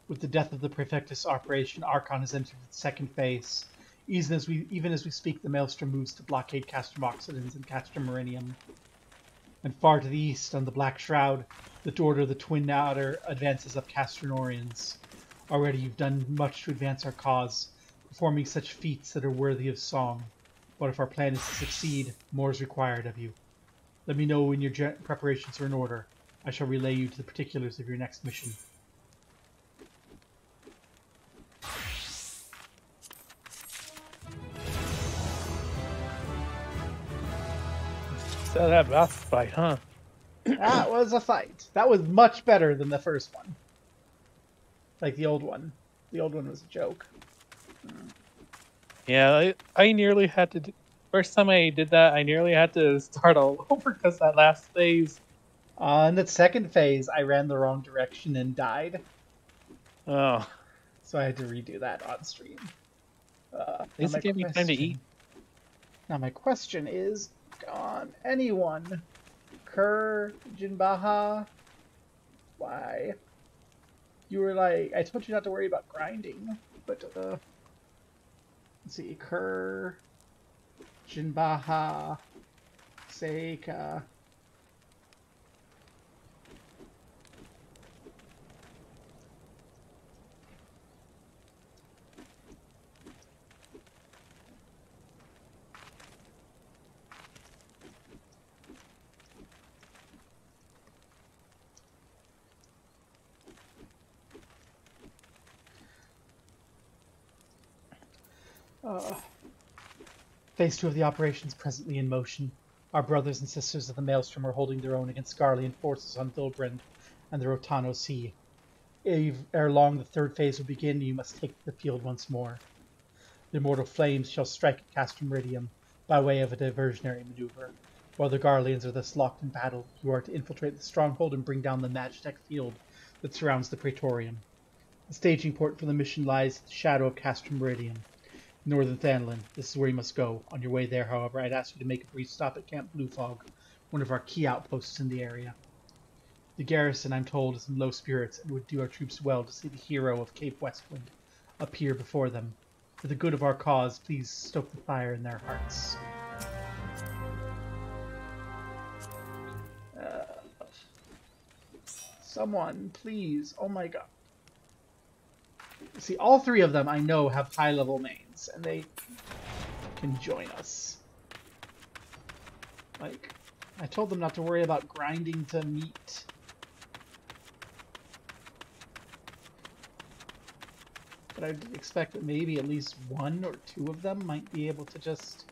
With the death of the Prefectus, Operation Archon has entered its second phase. Even as we speak, the Maelstrom moves to blockade Castrum Occidens and Castrum Marinium. And far to the east, on the Black Shroud, the Order of the Twin Outer advances up Castronorians. Already you've done much to advance our cause, performing such feats that are worthy of song. But if our plan is to succeed, more is required of you. Let me know when your preparations are in order. I shall relay you to the particulars of your next mission. So that boss fight, huh? That was a fight. That was much better than the first one. Like the old one. The old one was a joke. Yeah, I nearly had to... First time I did that, I nearly had to start all over because that last phase. In the second phase, I ran the wrong direction and died. Oh. So I had to redo that on stream. At least it gave me time to eat. Now my question is, on anyone? Kerr, Jinbaha? Why? You were like, I told you not to worry about grinding, but, let's see, Kerr, Jinbaha, Seika. Phase 2 of the operations presently in motion. Our brothers and sisters of the Maelstrom are holding their own against Garlean forces on Vilbrand and the Rotano Sea. Ere long the third phase will begin, and you must take the field once more. The immortal flames shall strike at Castrum Meridium by way of a diversionary maneuver. While the Garleans are thus locked in battle, you are to infiltrate the stronghold and bring down the Magitech field that surrounds the Praetorium. The staging port for the mission lies in the shadow of Castrum Meridium. Northern Thanlin, this is where you must go. On your way there, however, I'd ask you to make a brief stop at Camp Blue Fog, one of our key outposts in the area. The garrison, I'm told, is in low spirits, and it would do our troops well to see the hero of Cape Westwind appear before them. For the good of our cause, please stoke the fire in their hearts. Someone, please. Oh my god. See, all three of them I know have high-level mains, and they can join us. Like, I told them not to worry about grinding to meet. But I'd expect that maybe at least one or two of them might be able to just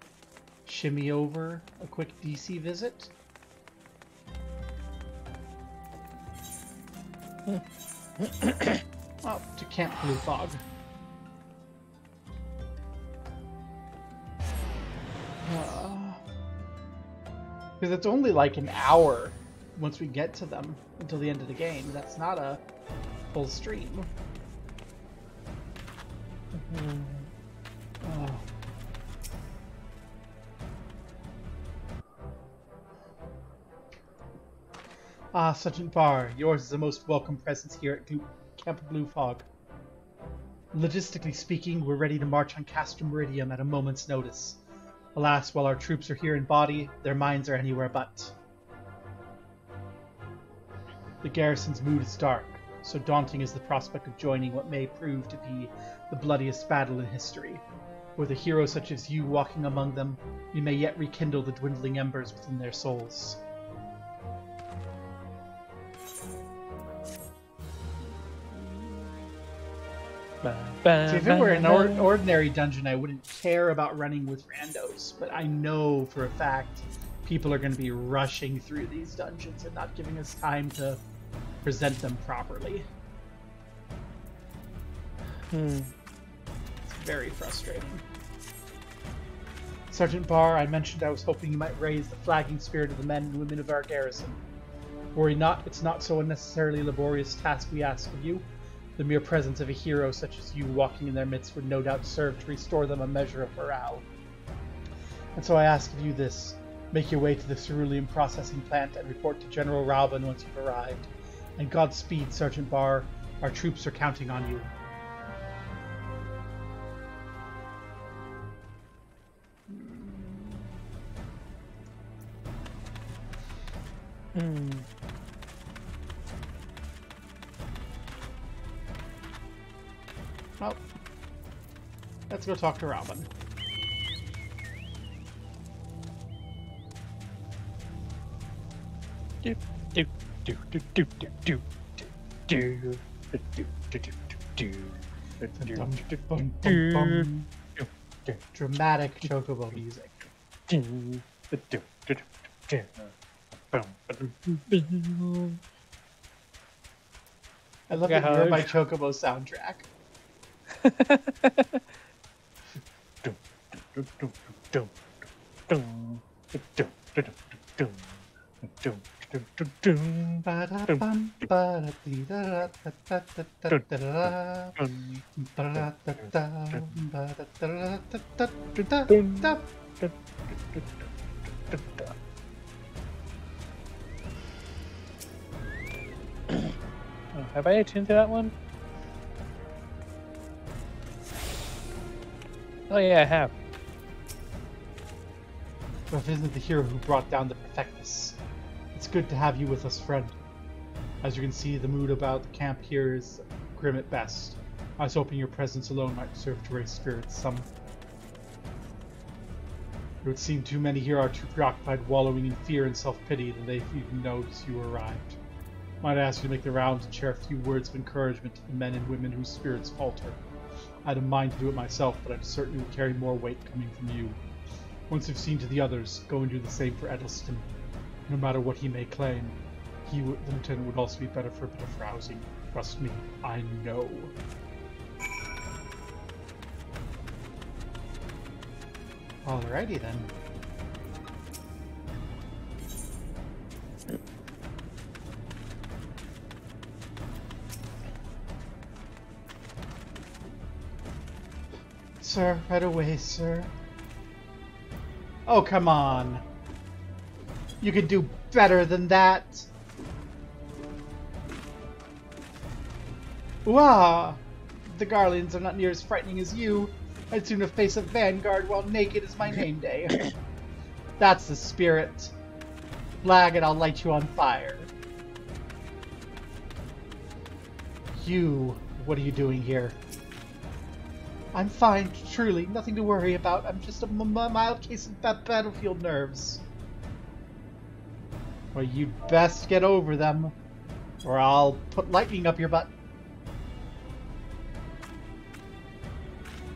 shimmy over a quick DC visit. Oh, to Camp Blue Fog. Because it's only like an hour once we get to them until the end of the game. That's not a full stream. Oh. Ah, Sergeant Barr, yours is the most welcome presence here at Camp Blue Fog. Logistically speaking, we're ready to march on Castor Meridium at a moment's notice. Alas, while our troops are here in body, their minds are anywhere but. The garrison's mood is dark, so daunting is the prospect of joining what may prove to be the bloodiest battle in history. With a hero such as you walking among them, we may yet rekindle the dwindling embers within their souls. See, if it were an ordinary dungeon, I wouldn't care about running with randos, but I know for a fact people are going to be rushing through these dungeons and not giving us time to present them properly. It's very frustrating. Sergeant Barr, I mentioned I was hoping you might raise the flagging spirit of the men and women of our garrison. Worry not, it's not so unnecessarily laborious task we ask of you. The mere presence of a hero such as you walking in their midst would no doubt serve to restore them a measure of morale. And so I ask of you this. Make your way to the cerulean processing plant and report to General Rauben once you've arrived. And Godspeed, Sergeant Barr. Our troops are counting on you. Well, let's go talk to Robin. Dramatic chocobo music. I love that you're my chocobo soundtrack. Have I attuned to that one? Oh yeah, I have. But isn't the hero who brought down the Perfectus? It's good to have you with us, friend. As you can see, the mood about the camp here is grim at best. I was hoping your presence alone might serve to raise spirits some. It would seem too many here are too preoccupied wallowing in fear and self-pity that they've even noticed you arrived. Might I ask you to make the rounds and share a few words of encouragement to the men and women whose spirits falter. I had a mind to do it myself, but I'm certain it would carry more weight coming from you. Once you've seen to the others, go and do the same for Edelston. No matter what he may claim, the lieutenant would also be better for a bit of rousing. Trust me, I know. Alrighty then. Sir, right away, sir. Oh, come on. You can do better than that. Wah! The Garleans are not near as frightening as you. I'd sooner face a vanguard while naked is my name day. That's the spirit. Flag and I'll light you on fire. You, what are you doing here? I'm fine, truly. Nothing to worry about. I'm just a mild case of battlefield nerves. Well, you'd best get over them, or I'll put lightning up your butt.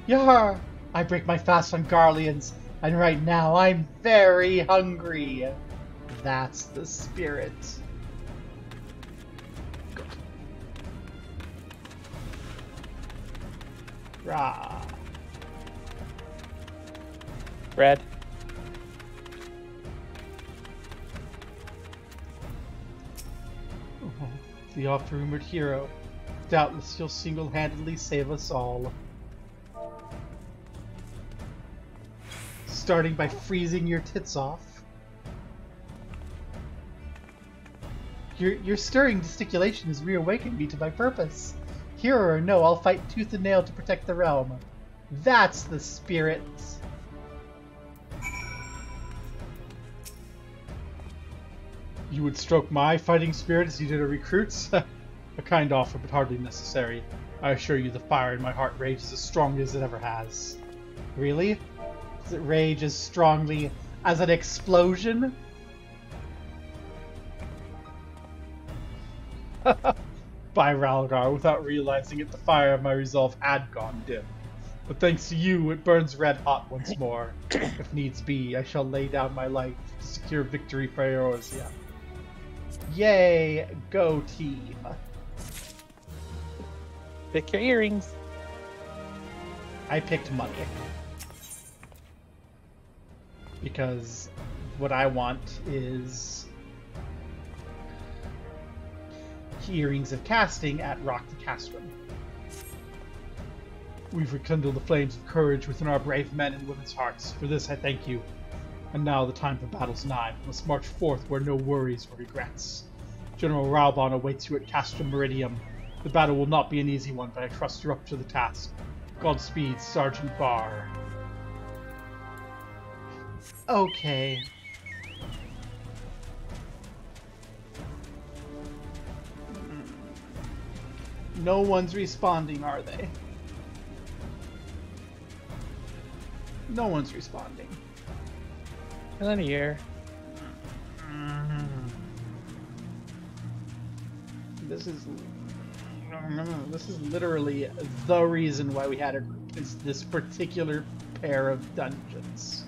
Yar! I break my fast on Garleans, and right now I'm very hungry. That's the spirit. Rah. Brad. The oft-rumored hero. Doubtless you'll single-handedly save us all. Starting by freezing your tits off. Your stirring gesticulation has reawakened me to my purpose. Hero or no, I'll fight tooth and nail to protect the realm. That's the spirit. You would stroke my fighting spirit as you did a recruit's? A kind offer, but hardly necessary. I assure you the fire in my heart rages as strongly as it ever has. Really? Does it rage as strongly as an explosion? By Ralgar, without realizing it, the fire of my resolve had gone dim. But thanks to you, it burns red hot once more. If needs be, I shall lay down my life to secure victory for Eorzea. Yay! Go team! Pick your earrings. I picked money. Because what I want is earrings of casting at Rock the Castrum. We've rekindled the flames of courage within our brave men and women's hearts. For this I thank you. And now the time for battle's nigh. We must march forth where no worries or regrets. General Raubon awaits you at Castrum Meridium. The battle will not be an easy one, but I trust you're up to the task. Godspeed, Sergeant Barr. Okay. No one's responding, are they? No one's responding. Linear. This is literally the reason why we had a group, is this particular pair of dungeons.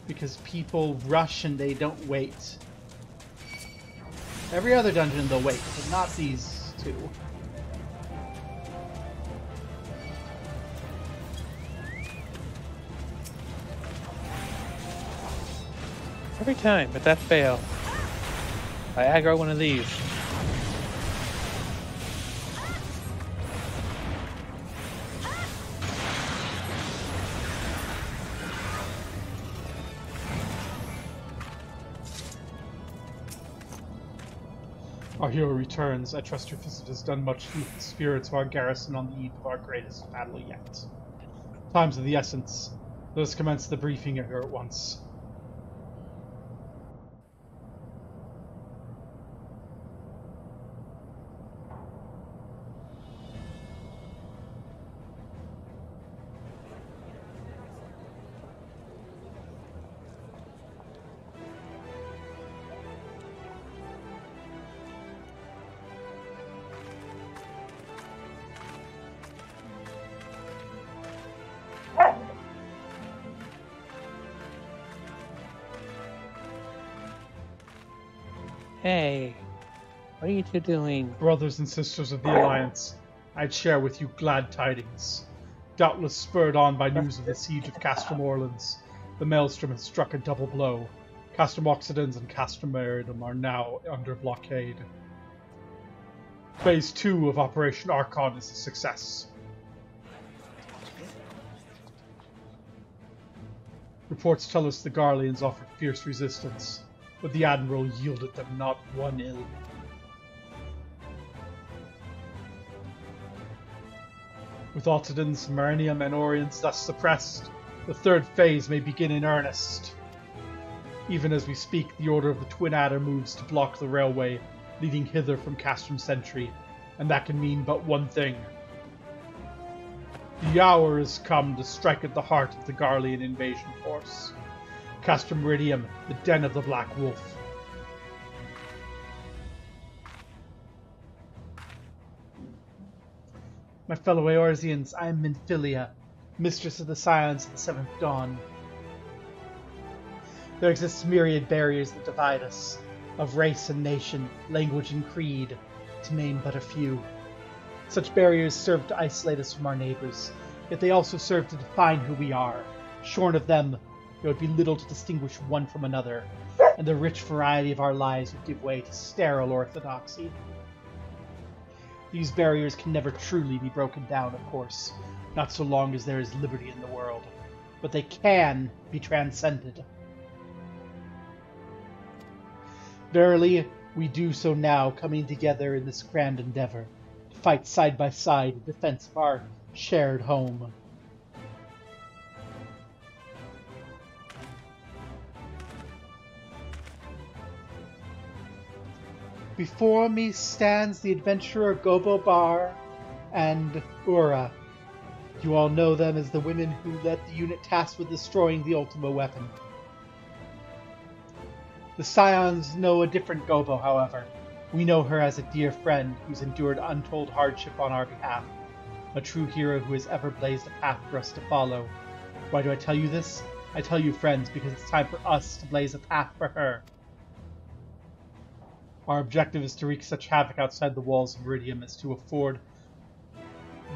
Because people rush and they don't wait. Every other dungeon they'll wait, but not these two. Every time, but that failed. I aggro one of these. Our hero returns. I trust your visit has done much to the spirits of our garrison on the eve of our greatest battle yet. Time's of the essence. Let us commence the briefing here at once. Hey, what are you two doing? Brothers and sisters of the Alliance, I'd share with you glad tidings. Doubtless spurred on by news of the siege of Castrum Orleans, the Maelstrom has struck a double blow. Castrum Occidens and Castrum Meridium are now under blockade. Phase 2 of Operation Archon is a success. Reports tell us the Garleans offered fierce resistance, but the Admiral yielded them not one ill. With Occidens, Marinium, and Orients thus suppressed, the third phase may begin in earnest. Even as we speak, the Order of the Twin Adder moves to block the railway leading hither from Castrum Sentry, and that can mean but one thing. The hour has come to strike at the heart of the Garlean invasion force. Castrum Meridium, the den of the Black Wolf. My fellow Eorzeans, I am Minfilia, mistress of the Scions of the Seventh Dawn. There exists myriad barriers that divide us, of race and nation, language and creed, to name but a few. Such barriers serve to isolate us from our neighbors, yet they also serve to define who we are. Shorn of them, there would be little to distinguish one from another, and the rich variety of our lives would give way to sterile orthodoxy. These barriers can never truly be broken down, of course, not so long as there is liberty in the world, but they can be transcended. Verily, we do so now, coming together in this grand endeavor, to fight side by side in defense of our shared home. Before me stands the adventurer Gobo Bar and Ura. You all know them as the women who led the unit tasked with destroying the Ultima weapon. The Scions know a different Gobo, however. We know her as a dear friend who's endured untold hardship on our behalf, a true hero who has ever blazed a path for us to follow. Why do I tell you this? I tell you, friends, because it's time for us to blaze a path for her. Our objective is to wreak such havoc outside the walls of Iridium as to afford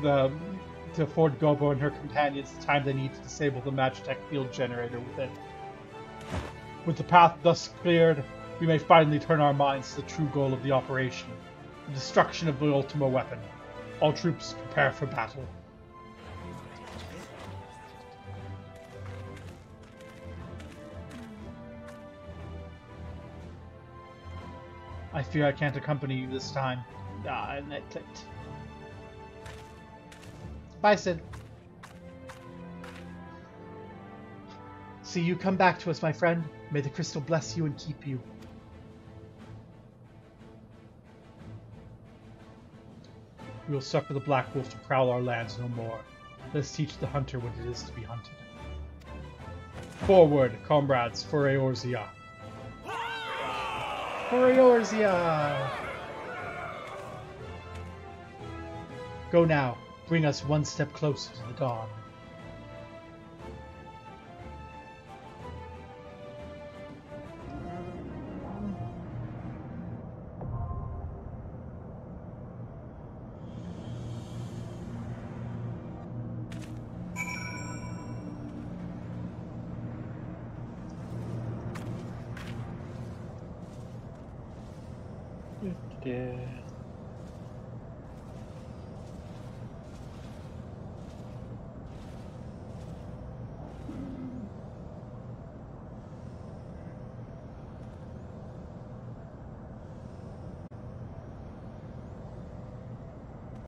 Gobo and her companions the time they need to disable the Magitech field generator within. With the path thus cleared, we may finally turn our minds to the true goal of the operation, the destruction of the Ultima weapon. All troops prepare for battle. I fear I can't accompany you this time. And that clicked. Bye, Sid. See you come back to us, my friend. May the crystal bless you and keep you. We will suffer the Black Wolf to prowl our lands no more. Let us teach the hunter what it is to be hunted. Forward, comrades, for Eorzea. For Eorzea! Go now. Bring us one step closer to the dawn. Yeah.